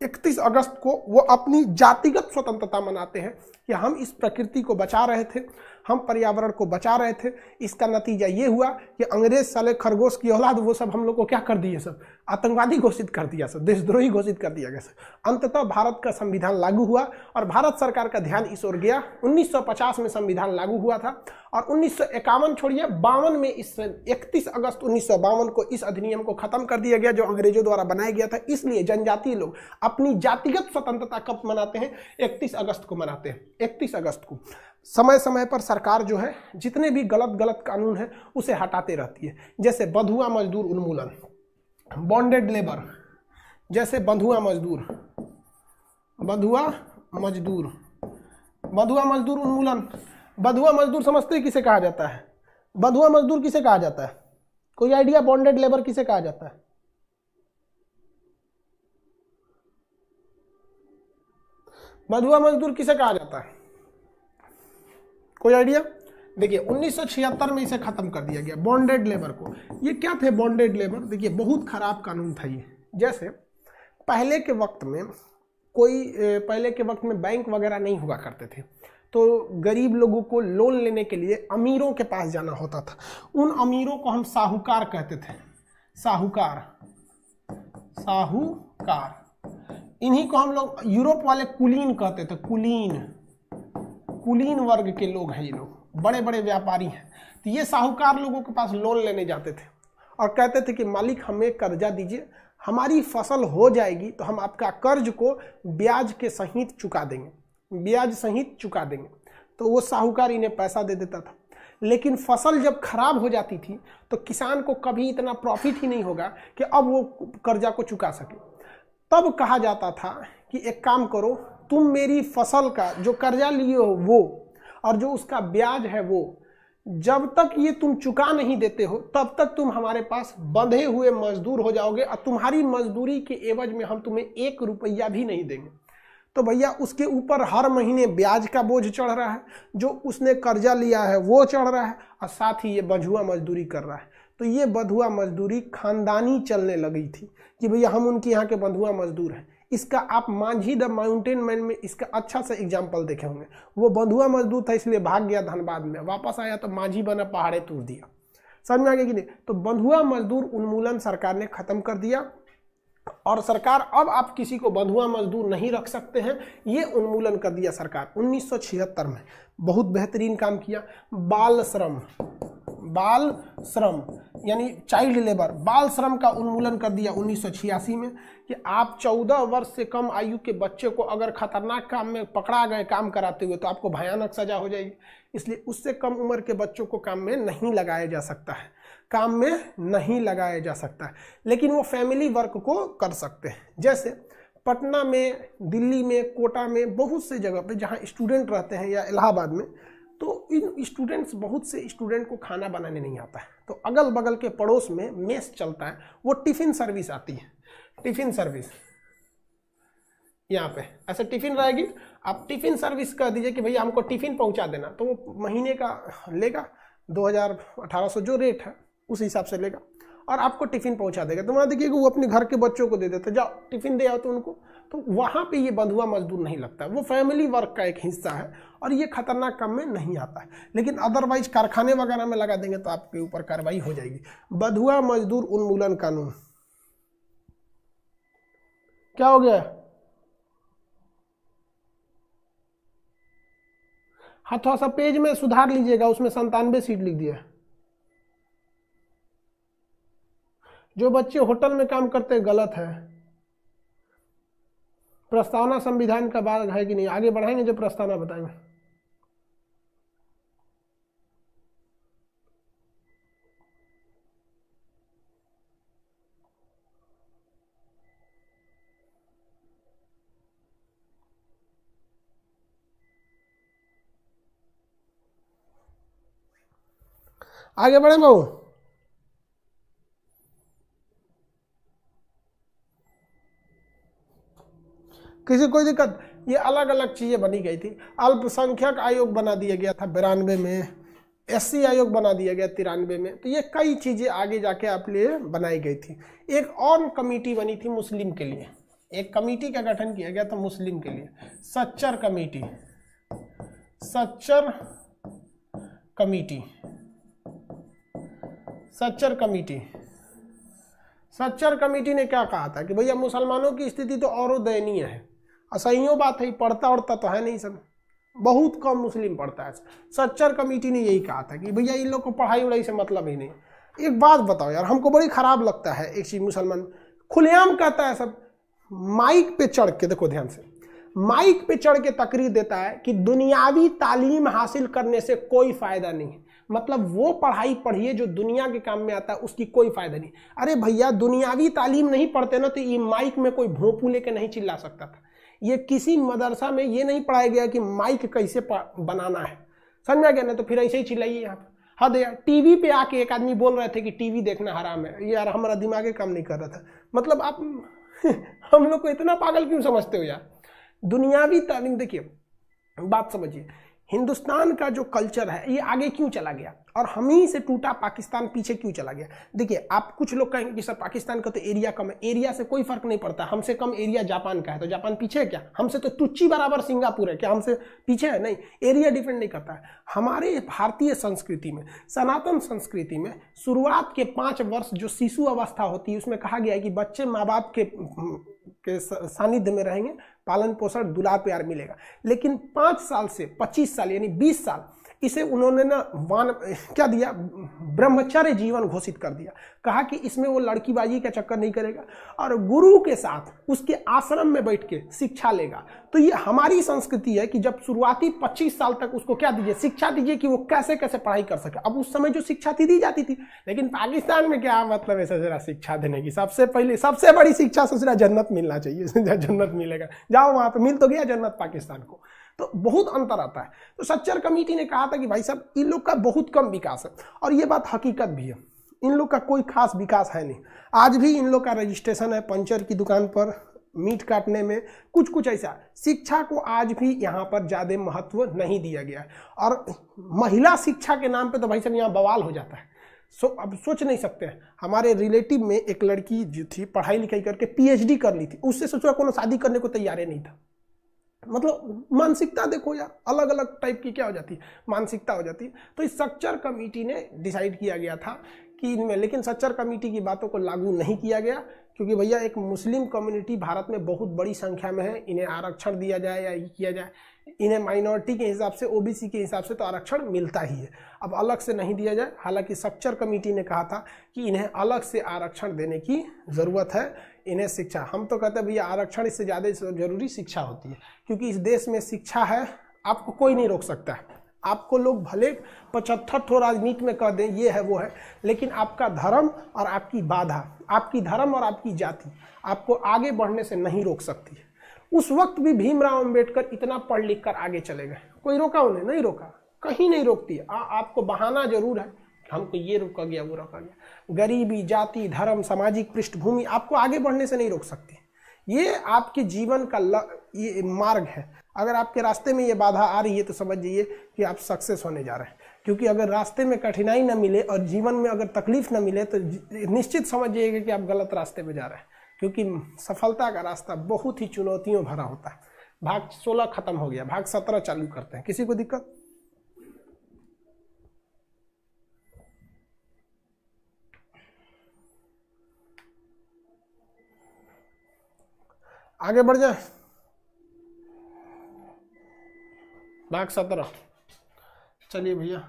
Speaker 1: 31 अगस्त को वो अपनी जातिगत स्वतंत्रता मनाते हैं कि हम इस प्रकृति को बचा रहे थे, हम पर्यावरण को बचा रहे थे। इसका नतीजा ये हुआ कि अंग्रेज साले खरगोश की औलाद वो सब हम लोग को क्या कर दिए? सब आतंकवादी घोषित कर दिया, सब देशद्रोही घोषित कर दिया गया। सब अंततः भारत का संविधान लागू हुआ और भारत सरकार का ध्यान इस ओर गया। 1950 में संविधान लागू हुआ था और 1951 छोड़िए 52 में इस 31 अगस्त 1952 को इस अधिनियम को खत्म कर दिया गया जो अंग्रेजों द्वारा बनाया गया था। इसलिए जनजातीय लोग अपनी जातिगत स्वतंत्रता कब मनाते हैं? 31 अगस्त को मनाते हैं। 31 अगस्त को समय समय पर सरकार जो है जितने भी गलत कानून है उसे हटाते रहती है। जैसे बंधुआ मजदूर उन्मूलन, बॉन्डेड लेबर, जैसे बंधुआ मजदूर उन्मूलन। बंधुआ मजदूर समझते हैं किसे कहा जाता है? बंधुआ मजदूर किसे कहा जाता है? कोई आइडिया? बॉन्डेड लेबर किसे कहा जाता है? बंधुआ मजदूर किसे कहा जाता है? कोई आइडिया? देखिए 1976 में इसे खत्म कर दिया गया बॉन्डेड लेबर को। ये क्या थे बॉन्डेड लेबर? देखिए बहुत खराब कानून था ये। जैसे पहले के वक्त में बैंक वगैरह नहीं हुआ करते थे, तो गरीब लोगों को लोन लेने के लिए अमीरों के पास जाना होता था। उन अमीरों को हम साहूकार कहते थे। साहूकार। इन्हीं को हम लोग यूरोप वाले कुलीन कहते थे। कुलीन वर्ग के लोग हैं ये लोग, बड़े बड़े व्यापारी हैं। तो ये साहूकार लोगों के पास लोन लेने जाते थे और कहते थे कि मालिक हमें कर्जा दीजिए, हमारी फसल हो जाएगी तो हम आपका कर्ज को ब्याज के सहित चुका देंगे। तो वो साहूकार इन्हें पैसा दे देता था। लेकिन फसल जब खराब हो जाती थी तो किसान को कभी इतना प्रॉफिट ही नहीं होगा कि अब वो कर्जा को चुका सके। तब कहा जाता था कि एक काम करो, तुम मेरी फसल का जो कर्जा लिए हो वो और जो उसका ब्याज है वो, जब तक ये तुम चुका नहीं देते हो तब तक तुम हमारे पास बंधे हुए मजदूर हो जाओगे और तुम्हारी मजदूरी के एवज में हम तुम्हें 1 रुपया भी नहीं देंगे। तो भैया उसके ऊपर हर महीने ब्याज का बोझ चढ़ रहा है, जो उसने कर्जा लिया है वो चढ़ रहा है, और साथ ही ये बंधुआ मजदूरी कर रहा है। तो ये बंधुआ मजदूरी खानदानी चलने लगी थी कि भैया हम उनके यहाँ के बंधुआ मजदूर हैं। इसका आप मांझी द माउंटेन मैन में इसका अच्छा सा एग्जाम्पल देखे होंगे। वो बंधुआ मजदूर था इसलिए भाग गया धनबाद में, वापस आया तो मांझी बना, पहाड़े तोड़ दिया। समझ में आ गया कि नहीं? तो बंधुआ मजदूर उन्मूलन सरकार ने खत्म कर दिया और सरकार अब आप किसी को बंधुआ मजदूर नहीं रख सकते हैं, ये उन्मूलन कर दिया सरकार 1976 में। बहुत बेहतरीन काम किया। बाल श्रम यानी चाइल्ड लेबर, बाल श्रम का उन्मूलन कर दिया 1986 में कि आप 14 वर्ष से कम आयु के बच्चे को अगर खतरनाक काम में पकड़ा गए काम कराते हुए तो आपको भयानक सजा हो जाएगी। इसलिए उससे कम उम्र के बच्चों को काम में नहीं लगाया जा सकता है, काम में नहीं लगाया जा सकता है, लेकिन वो फैमिली वर्क को कर सकते हैं। जैसे पटना में, दिल्ली में, कोटा में, बहुत से जगह पे जहाँ स्टूडेंट रहते हैं या इलाहाबाद में, तो इन स्टूडेंट्स, बहुत से स्टूडेंट को खाना बनाने नहीं आता है, तो अगल बगल के पड़ोस में मेस चलता है, वो टिफ़िन सर्विस आती है। टिफ़िन सर्विस यहाँ पे ऐसे टिफ़िन रहेगी, आप टिफ़िन सर्विस कह दीजिए कि भैया हमको टिफ़िन पहुँचा देना, तो वो महीने का लेगा 2000-1800 जो रेट है उस हिसाब से लेगा और आपको टिफ़िन पहुंचा देगा। तो वहाँ देखिएगा वो अपने घर के बच्चों को दे देते, जाओ टिफ़िन दे आओ तो उनको। तो वहाँ पे ये बंधुआ मजदूर नहीं लगता, वो फैमिली वर्क का एक हिस्सा है और ये खतरनाक काम में नहीं आता है। लेकिन अदरवाइज कारखाने वगैरह में लगा देंगे तो आपके ऊपर कार्रवाई हो जाएगी। बंधुआ मजदूर उन्मूलन कानून क्या हो गया? हाँ, थोड़ा सा पेज में सुधार लीजिएगा, उसमें 97 सीट लिख दिया। जो बच्चे होटल में काम करते हैं गलत है। प्रस्तावना संविधान का भाग है कि नहीं? आगे बढ़ाएंगे जो प्रस्तावना बताएंगे। आगे बढ़े बाबू। किसी कोई दिक्कत? ये अलग अलग चीजें बनी गई थी। अल्पसंख्यक आयोग बना दिया गया था 92 में, SC आयोग बना दिया गया 93 में। तो ये कई चीजें आगे जाके आप लिए बनाई गई थी। एक और कमेटी बनी थी मुस्लिम के लिए, एक कमेटी का गठन किया गया था मुस्लिम के लिए, Sachar committee. Sachar committee, Sachar committee. Sachar committee ने क्या कहा था कि भैया मुसलमानों की स्थिति तो और दयनीय है। असहियों बात है, पढ़ता उड़ता तो है नहीं सब, बहुत कम मुस्लिम पढ़ता है। सच्चर कमेटी ने यही कहा था कि भैया इन लोग को पढ़ाई उड़ाई से मतलब ही नहीं। एक बात बताओ यार, हमको बड़ी खराब लगता है एक चीज, मुसलमान खुलेआम कहता है सब, माइक पे चढ़ के, देखो ध्यान से, माइक पे चढ़ के तकरीर देता है कि दुनियावी तालीम हासिल करने से कोई फायदा नहीं है। मतलब वो पढ़ाई पढ़िए जो दुनिया के काम में आता है, उसकी कोई फायदा नहीं। अरे भैया दुनियावी तालीम नहीं पढ़ते ना तो ये माइक में कोई भोंपू लेके नहीं चिल्ला सकता था। ये किसी मदरसा में ये नहीं पढ़ाया गया कि माइक कैसे बनाना है, समझ आ गया ना? तो फिर ऐसे ही चिल्लाइए यहाँ पे। हद यार, टीवी पे आके एक आदमी बोल रहे थे कि टीवी देखना हराम है। यार हमारा दिमाग काम नहीं कर रहा था। मतलब आप हम लोग को इतना पागल क्यों समझते हो यार? दुनियावी तालीम, देखिए बात समझिए, हिंदुस्तान का जो कल्चर है ये आगे क्यों चला गया और हम ही से टूटा पाकिस्तान पीछे क्यों चला गया? देखिए, आप कुछ लोग कहेंगे कि सर पाकिस्तान का तो एरिया कम है। एरिया से कोई फर्क नहीं पड़ता। हमसे कम एरिया जापान का है तो जापान पीछे है क्या? हमसे तो टुच्ची बराबर सिंगापुर है, क्या हमसे पीछे है? नहीं, एरिया डिपेंड नहीं करता है। हमारे भारतीय संस्कृति में, सनातन संस्कृति में शुरुआत के 5 वर्ष जो शिशु अवस्था होती है उसमें कहा गया है कि बच्चे माँ बाप के सानिध्य में रहेंगे, पालन पोषण दुलार प्यार मिलेगा। लेकिन 5 साल से 25 साल यानी 20 साल इसे उन्होंने ना क्या दिया, ब्रह्मचर्य जीवन घोषित कर दिया। कहा कि इसमें वो लड़कीबाजी का चक्कर नहीं करेगा और गुरु के साथ उसके आश्रम में बैठ के शिक्षा लेगा। तो ये हमारी संस्कृति है कि जब शुरुआती 25 साल तक उसको क्या दीजिए, शिक्षा दीजिए कि वो कैसे कैसे पढ़ाई कर सके। अब उस समय जो शिक्षा थी दी जाती थी, लेकिन पाकिस्तान में क्या मतलब है ससुरा शिक्षा देने की। सबसे पहले सबसे बड़ी शिक्षा ससुरा जन्नत मिलना चाहिए, जन्नत मिलेगा, जाओ वहां पे, मिल तो गया जन्नत पाकिस्तान को। तो बहुत अंतर आता है। तो सच्चर कमेटी ने कहा था कि भाई साहब इन लोग का बहुत कम विकास है, और ये बात हकीकत भी है, इन लोग का कोई खास विकास है नहीं। आज भी इन लोग का रजिस्ट्रेशन है पंचर की दुकान पर, मीट काटने में, कुछ कुछ ऐसा। शिक्षा को आज भी यहाँ पर ज़्यादा महत्व नहीं दिया गया है। और महिला शिक्षा के नाम पे तो भाई साहब यहाँ बवाल हो जाता है। अब सोच नहीं सकते हैं, हमारे रिलेटिव में एक लड़की जो थी पढ़ाई लिखाई करके PhD कर ली थी, उससे सोचा कोनो शादी करने को तैयार ही नहीं था। मतलब मानसिकता देखो यार, अलग अलग टाइप की क्या हो जाती है, मानसिकता हो जाती है। तो इस सच्चर कमेटी ने डिसाइड किया गया था कि इनमें, लेकिन सच्चर कमेटी की बातों को लागू नहीं किया गया, क्योंकि भैया एक मुस्लिम कम्युनिटी भारत में बहुत बड़ी संख्या में है, इन्हें आरक्षण दिया जाए या ये किया जाए, इन्हें माइनॉरिटी के हिसाब से, OBC के हिसाब से तो आरक्षण मिलता ही है, अब अलग से नहीं दिया जाए। हालांकि सच्चर कमेटी ने कहा था कि इन्हें अलग से आरक्षण देने की ज़रूरत है, इन्हें शिक्षा। हम तो कहते हैं भैया आरक्षण इससे ज़्यादा जरूरी शिक्षा होती है, क्योंकि इस देश में शिक्षा है, आपको कोई नहीं रोक सकता है। आपको लोग भले 75 ठो राजनीति में कह दें ये है वो है, लेकिन आपका धर्म और आपकी बाधा, आपकी धर्म और आपकी जाति आपको आगे बढ़ने से नहीं रोक सकती है। उस वक्त भी भीमराव अंबेडकर इतना पढ़ लिख कर आगे चले गए, कोई रोका उन्हें? नहीं रोका, कहीं नहीं रोकती है। आपको बहाना जरूर है, हमको ये रोका गया वो रोका गया। गरीबी, जाति, धर्म, सामाजिक पृष्ठभूमि आपको आगे बढ़ने से नहीं रोक सकती। ये आपके जीवन का ये मार्ग है। अगर आपके रास्ते में ये बाधा आ रही है तो समझ जाइए कि आप सक्सेस होने जा रहे हैं, क्योंकि अगर रास्ते में कठिनाई न मिले और जीवन में अगर तकलीफ न मिले तो निश्चित समझ जाइएगा कि आप गलत रास्ते में जा रहे हैं, क्योंकि सफलता का रास्ता बहुत ही चुनौतियों भरा होता है। भाग 16 खत्म हो गया, भाग 17 चालू करते हैं। किसी को दिक्कत? आगे बढ़ जाए, भाग 17। चलिए भैया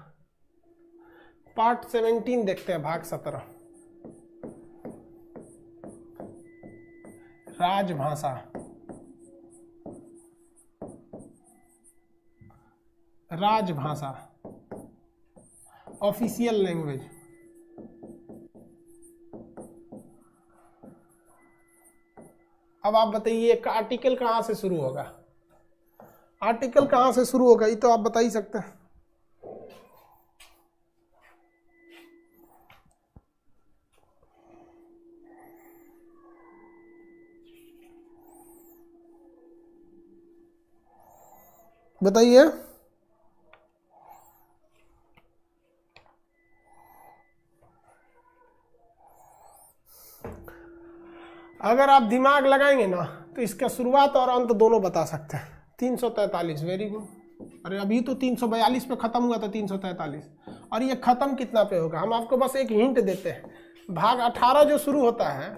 Speaker 1: पार्ट 17 देखते हैं, भाग 17, राजभाषा। राजभाषा, ऑफिशियल लैंग्वेज। अब आप बताइए का आर्टिकल कहां से शुरू होगा? आर्टिकल कहां से शुरू होगा ये तो आप बता ही सकते हैं। बताइए। अगर आप दिमाग लगाएंगे ना तो इसका शुरुआत और अंत दोनों बता सकते हैं। 343, वेरी गुड। अरे अभी तो 342 पे खत्म हुआ था, 343, और ये खत्म कितना पे होगा? हम आपको बस एक हिंट देते हैं। भाग 18 जो शुरू होता है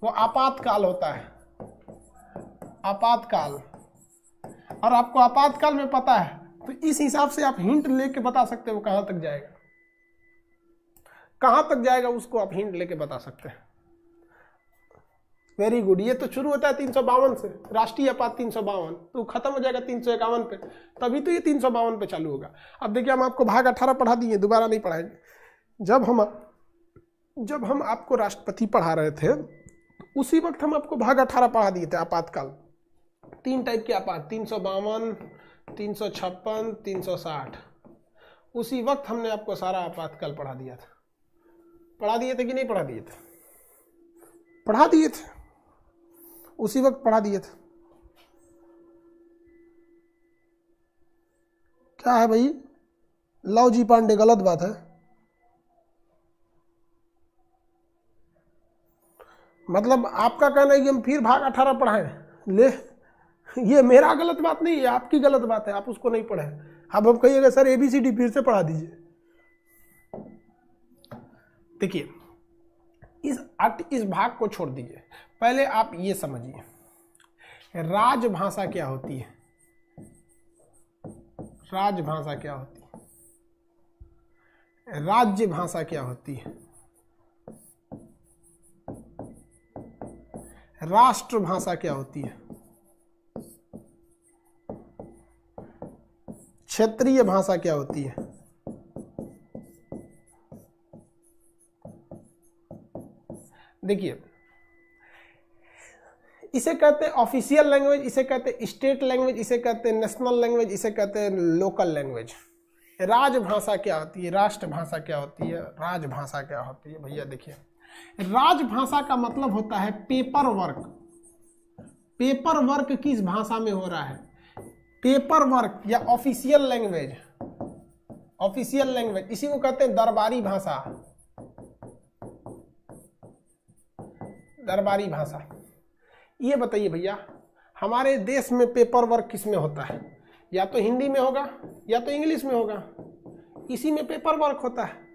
Speaker 1: वो आपातकाल होता है, आपातकाल। और आपको आपातकाल में पता है तो इस हिसाब से आप हिंट लेके बता सकते हो कहां तक जाएगा, कहां तक जाएगा उसको आप हिंट लेके बता सकते हैं। Very good. ये तो शुरू होता है 352 से, राष्ट्रीय आपात 352, तो खत्म हो जाएगा 351 पे, तभी तो ये 352 पे चालू होगा। अब देखिए हम आपको भाग 18 पढ़ा दिए, दोबारा नहीं पढ़ाएंगे। जब हम आपको राष्ट्रपति पढ़ा रहे थे उसी वक्त हम आपको भाग 18 पढ़ा दिए थे, आपातकाल। 3 टाइप के आपात, 352, 356, 360। उसी वक्त हमने आपको सारा आपातकाल पढ़ा दिया था। पढ़ा दिए थे कि नहीं पढ़ा दिए थे? पढ़ा दिए थे, उसी वक्त पढ़ा दिए थे। क्या है भाई? लव जी पांडे, गलत बात है। मतलब आपका कहना है कि हम फिर भाग 18 पढ़ाएं? ले, ये मेरा गलत बात नहीं है, आपकी गलत बात है, आप उसको नहीं पढ़े। अब हम कहिएगा सर ABCD फिर से पढ़ा दीजिए। देखिए इस भाग को छोड़ दीजिए, पहले आप ये समझिए राजभाषा क्या होती है। राजभाषा क्या होती है, राज्य भाषा क्या होती है, राष्ट्रभाषा क्या होती है, क्षेत्रीय भाषा क्या होती है, देखिए इसे कहते हैं ऑफिशियल लैंग्वेज, इसे कहते हैं स्टेट लैंग्वेज, इसे कहते हैं नेशनल लैंग्वेज, इसे कहते हैं लोकल लैंग्वेज। राजभाषा क्या होती है, राष्ट्रभाषा क्या होती है, राजभाषा क्या होती है। भैया देखिए राजभाषा का मतलब होता है पेपर वर्क। पेपर वर्क किस भाषा में हो रहा है, पेपर वर्क या ऑफिशियल लैंग्वेज, ऑफिशियल लैंग्वेज इसी को कहते हैं दरबारी भाषा, दरबारी भाषा। ये बताइए भैया हमारे देश में पेपर वर्क किस में होता है, या तो हिंदी में होगा या तो इंग्लिश में होगा, इसी में पेपर वर्क होता है।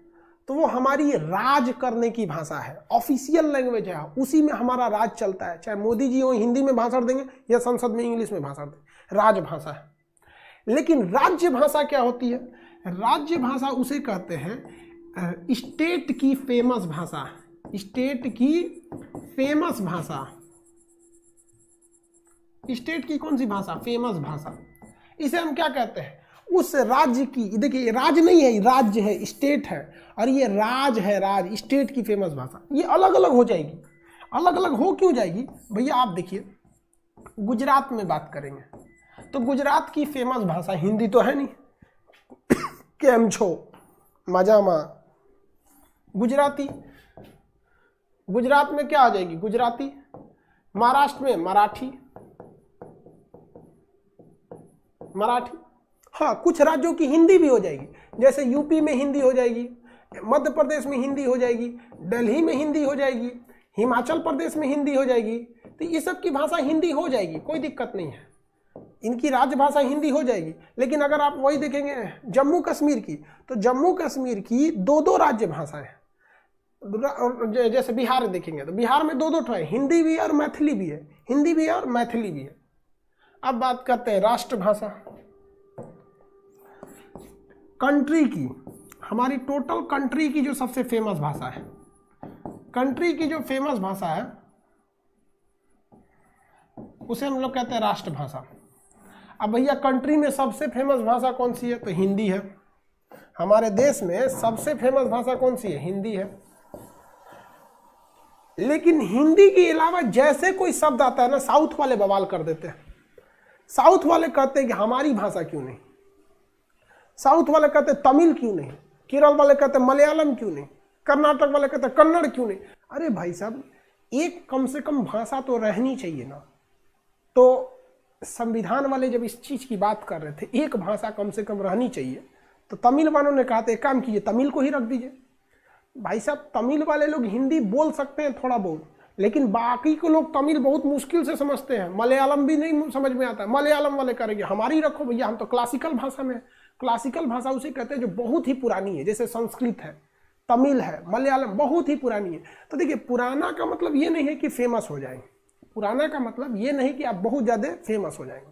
Speaker 1: तो वो हमारी राज करने की भाषा है, ऑफिशियल लैंग्वेज है, उसी में हमारा राज चलता है। चाहे मोदी जी हो हिंदी में भाषण देंगे या संसद में इंग्लिश में भाषण देंगे, राजभाषा है। लेकिन राज्य भाषा क्या होती है, राज्य भाषा उसे कहते हैं स्टेट की फेमस भाषा, स्टेट की फेमस भाषा। स्टेट की कौन सी भाषा, फेमस भाषा। इसे हम क्या कहते हैं, उस राज्य की, देखिए राज नहीं है, राज्य है, स्टेट है, और ये राज है, राज स्टेट की फेमस भाषा। ये अलग अलग हो जाएगी, अलग अलग हो क्यों जाएगी भैया, आप देखिए गुजरात में बात करेंगे तो गुजरात की फेमस भाषा हिंदी तो है नहीं, केम छो, मजामा, गुजराती। गुजरात में क्या आ जाएगी, गुजराती। महाराष्ट्र में मराठी, मराठी। हाँ कुछ राज्यों की हिंदी भी हो जाएगी, जैसे यूपी में हिंदी हो जाएगी, मध्य प्रदेश में हिंदी हो जाएगी, दिल्ली में हिंदी हो जाएगी, हिमाचल प्रदेश में हिंदी हो जाएगी। तो ये सब की भाषा हिंदी हो जाएगी, कोई दिक्कत नहीं है, इनकी राजभाषा हिंदी हो जाएगी। लेकिन अगर आप वही देखेंगे जम्मू कश्मीर की, तो जम्मू कश्मीर की दो दो राज्य भाषाएं, जैसे बिहार देखेंगे तो बिहार में दो दो ठो है, हिंदी भी है और मैथिली भी है, हिंदी भी है और मैथिली भी है। अब बात करते हैं राष्ट्रभाषा, कंट्री की, हमारी टोटल कंट्री की जो सबसे फेमस भाषा है, कंट्री की जो फेमस भाषा है उसे हम लोग कहते हैं राष्ट्रभाषा। अब भैया कंट्री में सबसे फेमस भाषा कौन सी है, तो हिंदी है। हमारे देश में सबसे फेमस भाषा कौन सी है, हिंदी है। लेकिन हिंदी के अलावा जैसे कोई शब्द आता है ना, साउथ वाले बवाल कर देते हैं। साउथ वाले कहते हैं कि हमारी भाषा क्यों नहीं, साउथ वाले कहते हैं तमिल क्यों नहीं, केरल वाले कहते हैं मलयालम क्यों नहीं, कर्नाटक वाले कहते हैं कन्नड़ क्यों नहीं। अरे भाई साहब एक कम से कम भाषा तो रहनी चाहिए ना। तो संविधान वाले जब इस चीज की बात कर रहे थे, एक भाषा कम से कम रहनी चाहिए, तो तमिल वालों ने कहा था एक काम कीजिए तमिल को ही रख दीजिए। भाई साहब तमिल वाले लोग हिंदी बोल सकते हैं थोड़ा बहुत, लेकिन बाकी को लोग तमिल बहुत मुश्किल से समझते हैं, मलयालम भी नहीं समझ में आता है। मलयालम वाले करेंगे हमारी रखो भैया, हम तो क्लासिकल भाषा में। क्लासिकल भाषा उसे कहते हैं जो बहुत ही पुरानी है, जैसे संस्कृत है, तमिल है, मलयालम बहुत ही पुरानी है। तो देखिए पुराना का मतलब ये नहीं है कि फेमस हो जाएंगे, पुराना का मतलब ये नहीं कि आप बहुत ज़्यादा फेमस हो जाएंगे।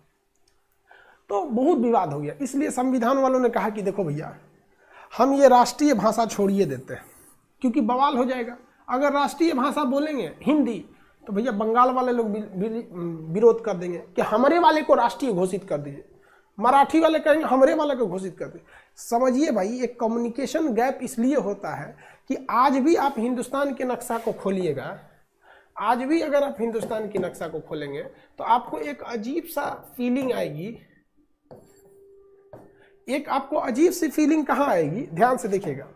Speaker 1: तो बहुत विवाद हो गया, इसलिए संविधान वालों ने कहा कि देखो भैया हम ये राष्ट्रीय भाषा छोड़िए देते हैं, क्योंकि बवाल हो जाएगा। अगर राष्ट्रीय भाषा बोलेंगे हिंदी तो भैया बंगाल वाले लोग विरोध कर देंगे कि हमारे वाले को राष्ट्रीय घोषित कर दीजिए, मराठी वाले कहेंगे हमारे वाले को घोषित कर दीजिए। समझिए भाई एक कम्युनिकेशन गैप इसलिए होता है कि आज भी आप हिंदुस्तान के नक्शा को खोलिएगा, आज भी अगर आप हिंदुस्तान की नक्शा को खोलेंगे तो आपको एक अजीब सा फीलिंग आएगी। एक आपको अजीब सी फीलिंग कहाँ आएगी, ध्यान से देखिएगा।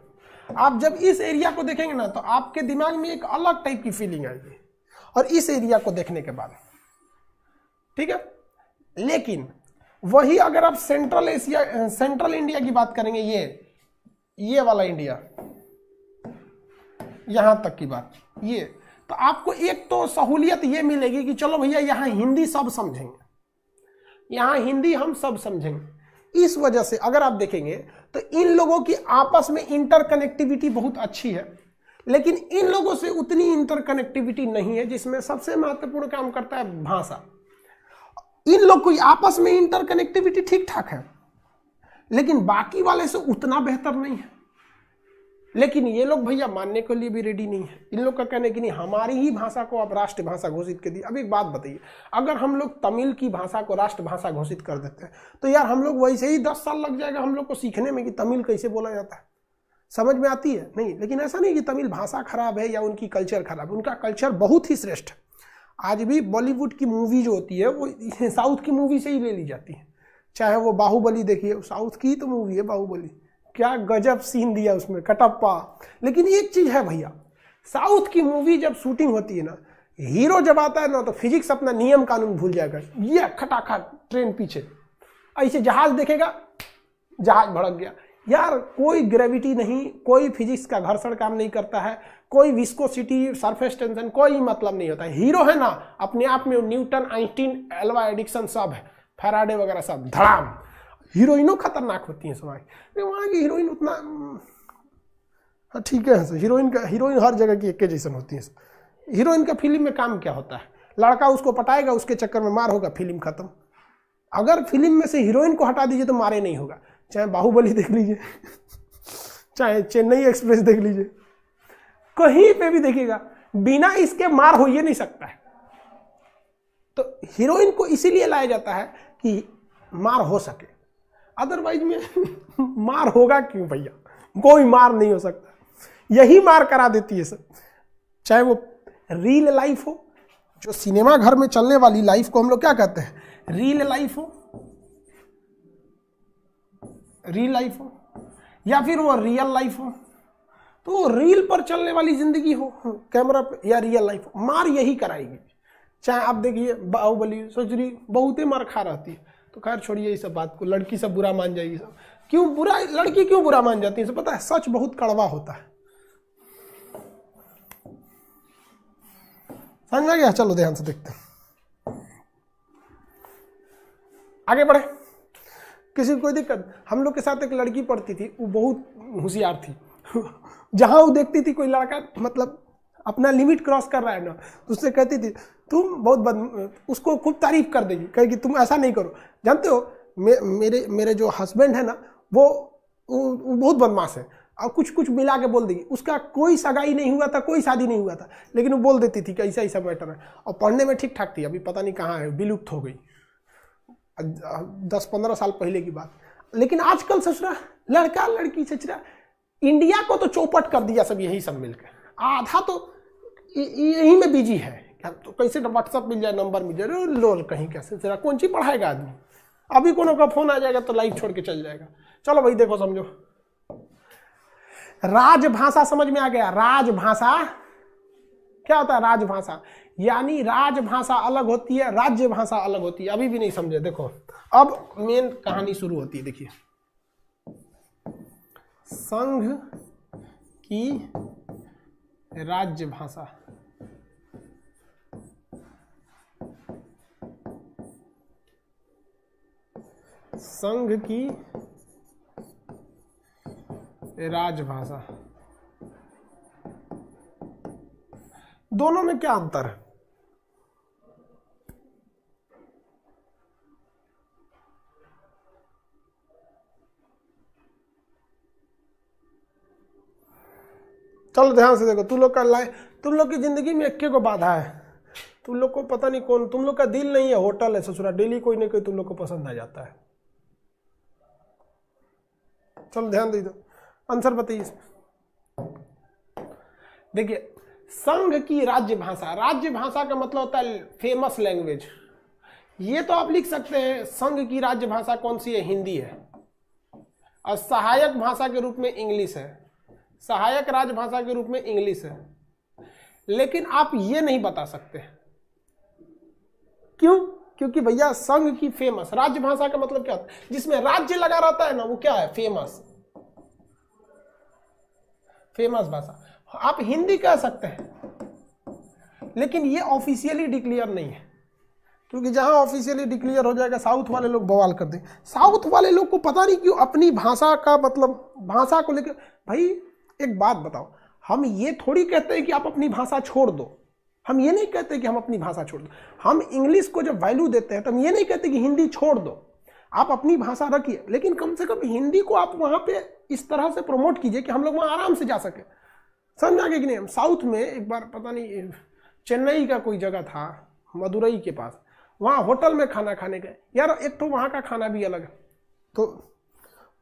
Speaker 1: आप जब इस एरिया को देखेंगे ना तो आपके दिमाग में एक अलग टाइप की फीलिंग आएगी, और इस एरिया को देखने के बाद, ठीक है। लेकिन वही अगर आप सेंट्रल एशिया, सेंट्रल इंडिया की बात करेंगे, ये वाला इंडिया, यहां तक की बात, ये तो आपको एक तो सहूलियत ये मिलेगी कि चलो भैया यहाँ हिंदी सब समझेंगे, यहाँ हिंदी हम सब समझेंगे। इस वजह से अगर आप देखेंगे तो इन लोगों की आपस में इंटरकनेक्टिविटी बहुत अच्छी है, लेकिन इन लोगों से उतनी इंटरकनेक्टिविटी नहीं है जिसमें सबसे महत्वपूर्ण काम करता है भाषा। इन लोग को आपस में इंटरकनेक्टिविटी ठीक ठाक है, लेकिन बाकी वाले से उतना बेहतर नहीं है। लेकिन ये लोग भैया मानने के लिए भी रेडी नहीं है। इन लोग का कहने की नहीं, हमारी ही भाषा को आप राष्ट्रभाषा घोषित कर दी। अब एक बात बताइए, अगर हम लोग तमिल की भाषा को राष्ट्रभाषा घोषित कर देते हैं तो यार हम लोग वैसे ही 10 साल लग जाएगा हम लोग को सीखने में कि तमिल कैसे बोला जाता है, समझ में आती है नहीं। लेकिन ऐसा नहीं कि तमिल भाषा खराब है या उनकी कल्चर खराब है, उनका कल्चर बहुत ही श्रेष्ठ है। आज भी बॉलीवुड की मूवी जो होती है वो साउथ की मूवी से ही ले ली जाती है। चाहे वो बाहुबली देखिए, साउथ की तो मूवी है बाहुबली, क्या गजब सीन दिया उसमें, कटप्पा। लेकिन एक चीज है भैया, साउथ की मूवी जब शूटिंग होती है ना, हीरो जब आता है ना तो फिजिक्स अपना नियम कानून भूल जाएगा, ये खटाखट ट्रेन पीछे, ऐसे जहाज देखेगा जहाज भड़क गया। यार कोई ग्रेविटी नहीं, कोई फिजिक्स का घर्षण काम नहीं करता है, कोई विस्कोसिटी, सरफेस टेंशन, कोई मतलब नहीं होता है। हीरो है ना अपने आप में न्यूटन, आइंस्टीन, एल्वा एडिक्सन सब है, फैराडे वगैरह सब धड़ाम। हीरोइनों खतरनाक होती हैं समाज, वहाँ की हीरोइन उतना हाँ ठीक है, हीरोइन हर जगह की एक जैसन होती है। हीरोइन का फिल्म में काम क्या होता है, लड़का उसको पटाएगा, उसके चक्कर में मार होगा, फिल्म खत्म। अगर फिल्म में से हीरोइन को हटा दीजिए तो मारे नहीं होगा। चाहे बाहुबली देख लीजिए चाहे चेन्नई एक्सप्रेस देख लीजिए, कहीं पे भी देखिएगा बिना इसके मार हो ही नहीं सकता है। तो हीरोइन को इसीलिए लाया जाता है कि मार हो सके, अदरवाइज में मार होगा क्यों भैया, कोई मार नहीं हो सकता। यही मार करा देती है सब, चाहे वो रियल लाइफ हो, जो सिनेमा घर में चलने वाली लाइफ को हम लोग क्या कहते हैं, रियल लाइफ हो, या फिर वो रियल लाइफ हो, तो रील पर चलने वाली जिंदगी हो कैमरा पे, या रियल लाइफ हो, मार यही कराएगी। चाहे आप देखिए बाहुबली सोचरी बहुते मार खा रहती है, तो खैर छोड़िए इस सब बात को, लड़की सब बुरा मान जाएगी सब। क्यों बुरा, लड़की क्यों बुरा मान जाती है सब पता है, सच बहुत कड़वा होता है, समझ में गया। चलो ध्यान से देखते हैं, आगे बढ़े। किसी को कोई दिक्कत, हम लोग के साथ एक लड़की पढ़ती थी, वो बहुत होशियार थी जहां वो देखती थी कोई लड़का मतलब अपना लिमिट क्रॉस कर रहा है ना, तो उससे कहती थी तुम बहुत उसको खूब तारीफ कर देगी, कहेगी तुम ऐसा नहीं करो। जानते हो मेरे जो हस्बैंड है ना वो बहुत बदमाश है, और कुछ मिला के बोल देगी। उसका कोई सगाई नहीं हुआ था, कोई शादी नहीं हुआ था, लेकिन वो बोल देती थी कि ऐसा ऐसा मैटर है। और पढ़ने में ठीक ठाक थी, अभी पता नहीं कहाँ है, विलुप्त हो गई, 10-15 साल पहले की बात। लेकिन आजकल ससुरा लड़का लड़की ससुरा इंडिया को तो चौपट कर दिया सब, यही सब मिलकर आधा तो यही में बिजी है। तो कैसे व्हाट्सअप मिल जाए, नंबर मिल जाए, लोल कहीं कैसे जरा कौन सी पढ़ाएगा आदमी। अभी कोनो का फोन आ जाएगा तो लाइफ छोड़ के चल जाएगा। चलो भाई देखो समझो, राजभाषा समझ में आ गया। राजभाषा क्या होता है, राजभाषा यानी राजभाषा अलग होती है, राज्य भाषा अलग होती है। अभी भी नहीं समझे, देखो अब मेन कहानी शुरू होती है। देखिए, संघ की राज्य भाषा, संघ की राजभाषा, दोनों में क्या अंतर है? चलो ध्यान से देखो, तुम लोग का तुम लोग की जिंदगी में एक को बाधा है, तुम लोग को पता नहीं कौन, तुम लोग का दिल नहीं है, होटल है ससुरा, डेली कोई ना कोई तुम लोग को पसंद आ जाता है। चलो ध्यान दे दो, आंसर बताइए इसमें। देखिए, संघ की राज्य भाषा, राज्य भाषा का मतलब होता है फेमस लैंग्वेज। ये तो आप लिख सकते हैं संघ की राज्य भाषा कौन सी है, हिंदी है, और सहायक भाषा के रूप में इंग्लिश है, सहायक राजभाषा के रूप में इंग्लिश है। लेकिन आप ये नहीं बता सकते, क्यों? क्योंकि भैया संघ की फेमस, राज्य भाषा का मतलब क्या होता है, जिसमें राज्य लगा रहता है ना, वो क्या है, फेमस, फेमस भाषा। आप हिंदी कह सकते हैं, लेकिन ये ऑफिशियली डिक्लेयर नहीं है, क्योंकि जहां ऑफिशियली डिक्लेयर हो जाएगा साउथ वाले लोग बवाल कर देंगे। साउथ वाले लोग को पता नहीं क्यों अपनी भाषा का मतलब, भाषा को लेकर, भाई एक बात बताओ, हम ये थोड़ी कहते हैं कि आप अपनी भाषा छोड़ दो, हम ये नहीं कहते कि हम अपनी भाषा छोड़ दो। हम इंग्लिश को जब वैल्यू देते हैं तो हम ये नहीं कहते कि हिंदी छोड़ दो। आप अपनी भाषा रखिए, लेकिन कम से कम हिंदी को आप वहाँ पे इस तरह से प्रमोट कीजिए कि हम लोग वहाँ आराम से जा सके। समझ आ गया कि नहीं? हम साउथ में एक बार पता नहीं चेन्नई का कोई जगह था, मदुरई के पास, वहाँ होटल में खाना खाने गए यार, एक तो वहाँ का खाना भी अलग है, तो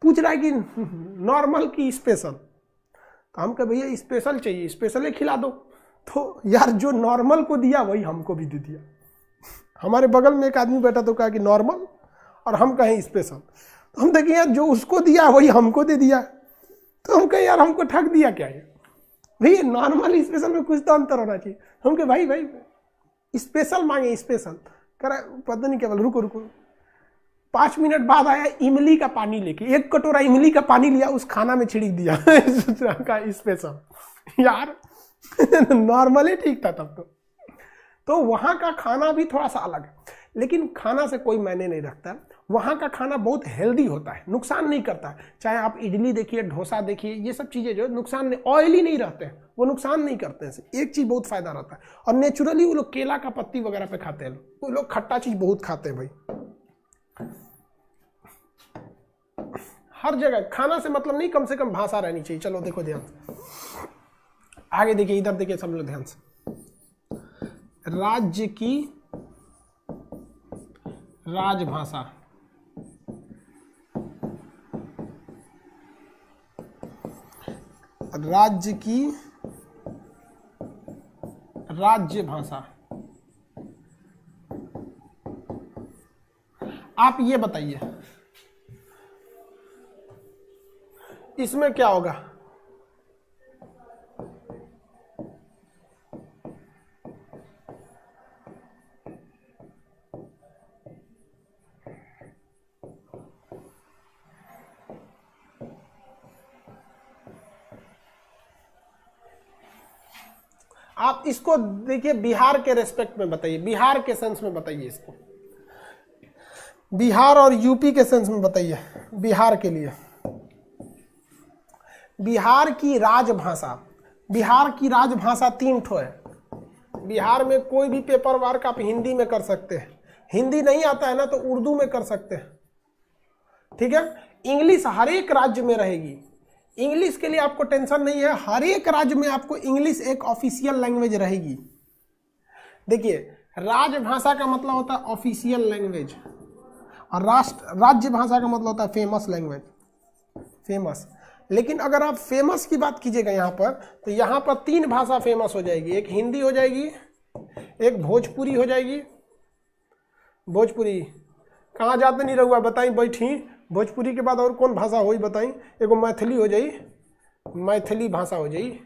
Speaker 1: पूछ रहा है कि नॉर्मल की स्पेशल, तो हम कहे भैया स्पेशल चाहिए, स्पेशल ही खिला दो। तो यार जो नॉर्मल को दिया वही हमको भी दे दिया। हमारे बगल में एक आदमी बैठा तो कहा कि नॉर्मल, और हम कहें स्पेशल। तो हम देखें यार जो उसको दिया वही हमको दे दिया। तो हम कहे यार हमको ठग दिया क्या है भैया, नॉर्मल स्पेशल में कुछ तो अंतर होना चाहिए। हम कहे भाई भाई स्पेशल मांगे, स्पेशल करा, पता नहीं क्या बोल, रुको रुको। 5 मिनट बाद आया इमली का पानी लेके, 1 कटोरा इमली का पानी लिया, उस खाना में छिड़क दिया का स्पेशल। यार नॉर्मल ही ठीक था तब तो वहाँ का खाना भी थोड़ा सा अलग है, लेकिन खाना से कोई मायने नहीं रखता। वहाँ का खाना बहुत हेल्दी होता है, नुकसान नहीं करता है। चाहे आप इडली देखिए, डोसा देखिए, ये सब चीज़ें जो नुकसान नहीं, ऑयली नहीं रहते हैं, वो नुकसान नहीं करते हैं। एक चीज़ बहुत फायदा रहता है, और नेचुरली वो लोग केला का पत्ती वगैरह पे खाते हैं, वो लोग खट्टा चीज़ बहुत खाते हैं भाई। हर जगह खाना से मतलब नहीं, कम से कम भाषा रहनी चाहिए। चलो देखो ध्यान से आगे देखिए, इधर देखिए सब लोग ध्यान से। राज्य की राजभाषा, राज्य की राज्य भाषा। आप ये बताइए इसमें क्या होगा? आप इसको देखिए बिहार के रेस्पेक्ट में बताइए, बिहार के सेंस में बताइए इसको, बिहार और यूपी के सेंस में बताइए। बिहार के लिए बिहार की राजभाषा, बिहार की राजभाषा 3 ठो है। बिहार में कोई भी पेपर वर्क आप हिंदी में कर सकते हैं, हिंदी नहीं आता है ना तो उर्दू में कर सकते हैं, ठीक है। इंग्लिश हर एक राज्य में रहेगी, इंग्लिश के लिए आपको टेंशन नहीं है, हर एक राज्य में आपको इंग्लिश एक ऑफिशियल लैंग्वेज रहेगी। देखिए राजभाषा का मतलब होता है ऑफिशियल लैंग्वेज, और राज्य भाषा का मतलब होता है फेमस लैंग्वेज, फेमस। लेकिन अगर आप फेमस की बात कीजिएगा यहाँ पर, तो यहाँ पर 3 भाषा फेमस हो जाएगी, एक हिंदी हो जाएगी, एक भोजपुरी हो जाएगी। भोजपुरी कहाँ जाते नहीं रहुआ बताई बैठी, भोजपुरी के बाद और कौन भाषा हो बताई? एगो मैथिली हो जाई, मैथिली भाषा हो जाई,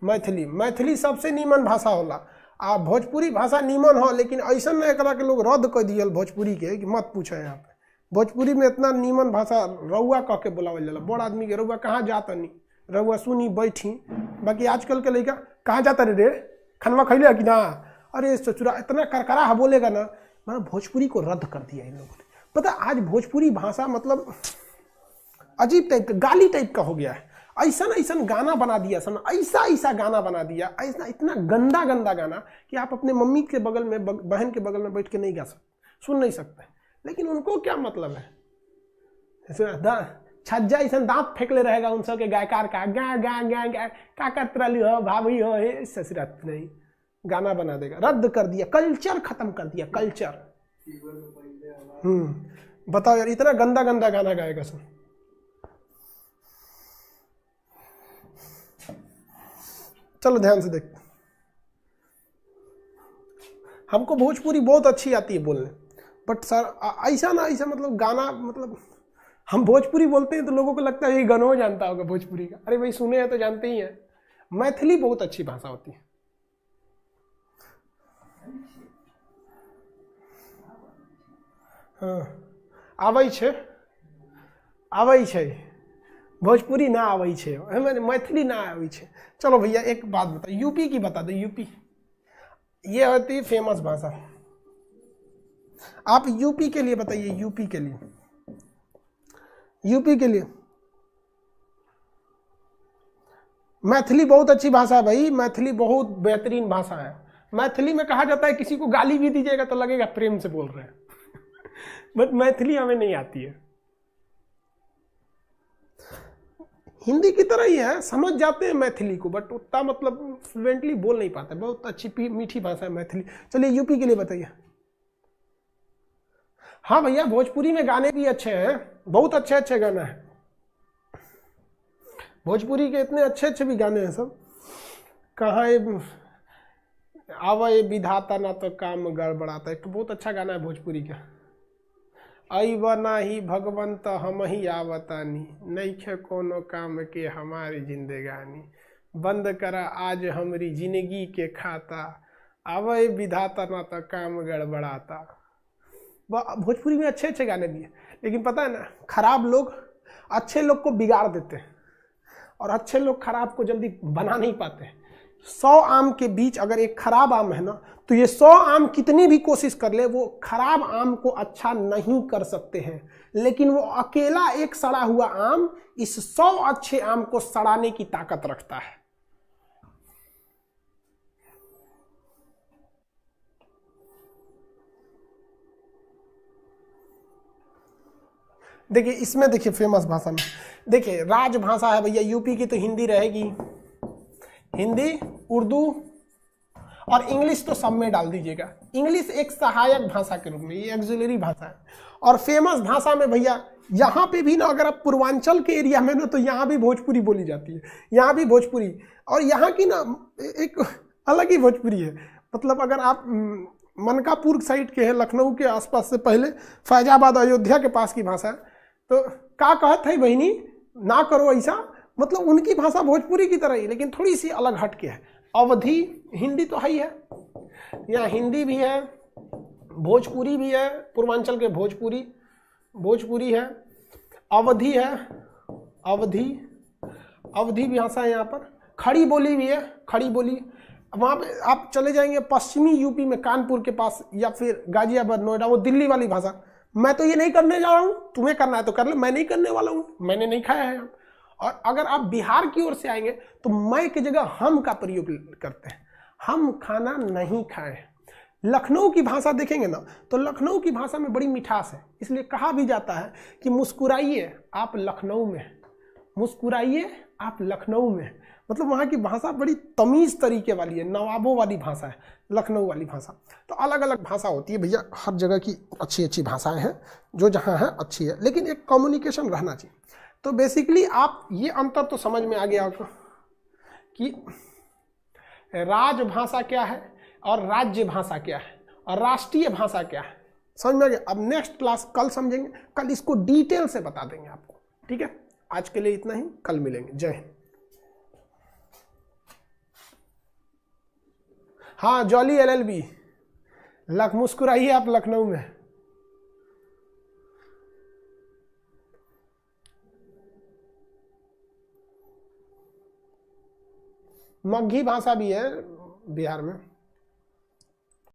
Speaker 1: मैथिली, मैथिली सबसे नीमन भाषा होला। आ भोजपुरी भाषा नीमन हो, लेकिन ऐसा न एकरा के लोग रद्द कर दियल भोजपुरी के कि मत पूछे। यहाँ पे भोजपुरी में इतना नीमन भाषा रउआ कह के बुलावल जाला, बड़ आदमी के रउआ कहाँ जाता नहीं, रउआ सुनी बैठी। बाकी आजकल के लड़का कहाँ जाता रे, खनवा खैले कि ना, अरे ससुरा इतना करकरा बोलेगा ना। मैं भोजपुरी को रद्द कर दिया इन लोगों ने। पता आज भोजपुरी भाषा मतलब अजीब टाइप का, गाली टाइप का हो गया है। ऐसा ऐसा गाना बना दिया, ऐसा गाना बना दिया, ऐसा इतना गंदा गंदा गाना कि आप अपने मम्मी के बगल में, बहन के बगल में बैठ के नहीं गा सकते, सुन नहीं सकते। लेकिन उनको क्या मतलब है, छज्जा ऐसा दांत फेंकले रहेगा उन सब के गायकार का, गा गा गा गा का करतरली हो भाभी हो, ससुरात नहीं, गाना बना देगा। रद्द कर दिया, कल्चर खत्म कर दिया, कल्चर। बताओ यार, इतना गंदा गंदा गाना गाएगा सब। चलो ध्यान से देख, हमको भोजपुरी बहुत अच्छी आती है बोलने, बट सर ऐसा ना ऐसा मतलब गाना, मतलब हम भोजपुरी बोलते हैं तो लोगों को लगता है ये गनो जानता होगा भोजपुरी का। अरे भाई सुने हैं तो जानते ही हैं। मैथिली बहुत अच्छी भाषा होती है। हाँ आबै छै, आबै छै, भोजपुरी ना आबै छै, हमें मैथिली ना आबै छै। चलो भैया एक बात बताओ, यूपी की बता दो। यूपी ये होती है फेमस भाषा। आप यूपी के लिए बताइए, यूपी के लिए, यूपी के लिए मैथिली बहुत अच्छी भाषा है भाई, मैथिली बहुत बेहतरीन भाषा है। मैथिली में कहा जाता है किसी को गाली भी दीजिएगा तो लगेगा प्रेम से बोल रहे हैं। बट मैथिली हमें नहीं आती है। हिंदी की तरह ही है, समझ जाते हैं मैथिली को, बट उतना मतलब फ्लुएंटली बोल नहीं पाते। बहुत अच्छी मीठी भाषा है मैथिली। चलिए यूपी के लिए बताइए। हाँ भैया, भोजपुरी में गाने भी अच्छे हैं, बहुत अच्छे अच्छे गाना है। भोजपुरी के इतने अच्छे अच्छे भी गाने हैं सब। कहाँ ये आवा ये विधाता ना तो काम गड़बड़ाता, एक तो बहुत अच्छा गाना है भोजपुरी का। आई बना ही भगवंत हम ही आवतानी, नइखे कोनो काम के हमारी जिंदगानी, बंद करा आज हमारी जिंदगी के खाता, आवे विधाता ना तो काम गड़बड़ाता। भोजपुरी में अच्छे अच्छे गाने भी हैं, लेकिन पता है ना, खराब लोग अच्छे लोग को बिगाड़ देते हैं और अच्छे लोग खराब को जल्दी बना नहीं पाते हैं। 100 आम के बीच अगर एक खराब आम है ना, तो ये 100 आम कितनी भी कोशिश कर ले, वो खराब आम को अच्छा नहीं कर सकते हैं। लेकिन वो अकेला एक सड़ा हुआ आम इस 100 अच्छे आम को सड़ाने की ताकत रखता है। देखिए इसमें, देखिए फेमस भाषा में, देखिए राजभाषा है भैया यूपी की, तो हिंदी रहेगी। हिंदी, उर्दू और इंग्लिश तो सब में डाल दीजिएगा। इंग्लिश एक सहायक भाषा के रूप में, ये एक्सिलरी भाषा है। और फेमस भाषा में भैया यहाँ पे भी ना, अगर आप पूर्वांचल के एरिया में ना, तो यहाँ भी भोजपुरी बोली जाती है, यहाँ भी भोजपुरी। और यहाँ की ना एक अलग ही भोजपुरी है। मतलब अगर आप मनकापुर साइड के हैं, लखनऊ के आसपास से पहले, फैजाबाद अयोध्या के पास की भाषा है, तो का कहत है बहनी ना करो ऐसा, मतलब उनकी भाषा भोजपुरी की तरह ही, लेकिन थोड़ी सी अलग हट के है। अवधी, हिंदी तो है ही है, यहाँ हिंदी भी है, भोजपुरी भी है, पूर्वांचल के भोजपुरी है, अवधी है, अवधी भाषा है यहाँ पर। खड़ी बोली भी है, खड़ी बोली। वहाँ पे आप चले जाएंगे पश्चिमी यूपी में, कानपुर के पास, या फिर गाजियाबाद, नोएडा, वो दिल्ली वाली भाषा। मैं तो ये नहीं करने जा रहा हूँ, तुम्हें करना है तो कर ले, मैं नहीं करने वाला हूँ, मैंने नहीं खाया है। और अगर आप बिहार की ओर से आएंगे तो मैं की जगह हम का प्रयोग करते हैं, हम खाना नहीं खाए। लखनऊ की भाषा देखेंगे ना, तो लखनऊ की भाषा में बड़ी मिठास है, इसलिए कहा भी जाता है कि मुस्कुराइए आप लखनऊ में, मुस्कुराइए आप लखनऊ में। मतलब वहाँ की भाषा बड़ी तमीज़ तरीके वाली है, नवाबों वाली भाषा है लखनऊ वाली भाषा। तो अलग अलग भाषा होती है भैया, हर जगह की अच्छी अच्छी भाषाएं हैं, जो जहाँ है अच्छी है, लेकिन एक कम्युनिकेशन रहना चाहिए। तो बेसिकली आप ये अंतर तो समझ में आ गया आपको कि राजभाषा क्या है और राज्य भाषा क्या है और राष्ट्रीय भाषा क्या है, समझ में आ गया। अब नेक्स्ट क्लास कल समझेंगे, कल इसको डिटेल से बता देंगे आपको, ठीक है। आज के लिए इतना ही, कल मिलेंगे, जय हिंद। हाँ, जॉली LLB, मुस्कुराइए आप लखनऊ में। मगही भाषा भी है बिहार में।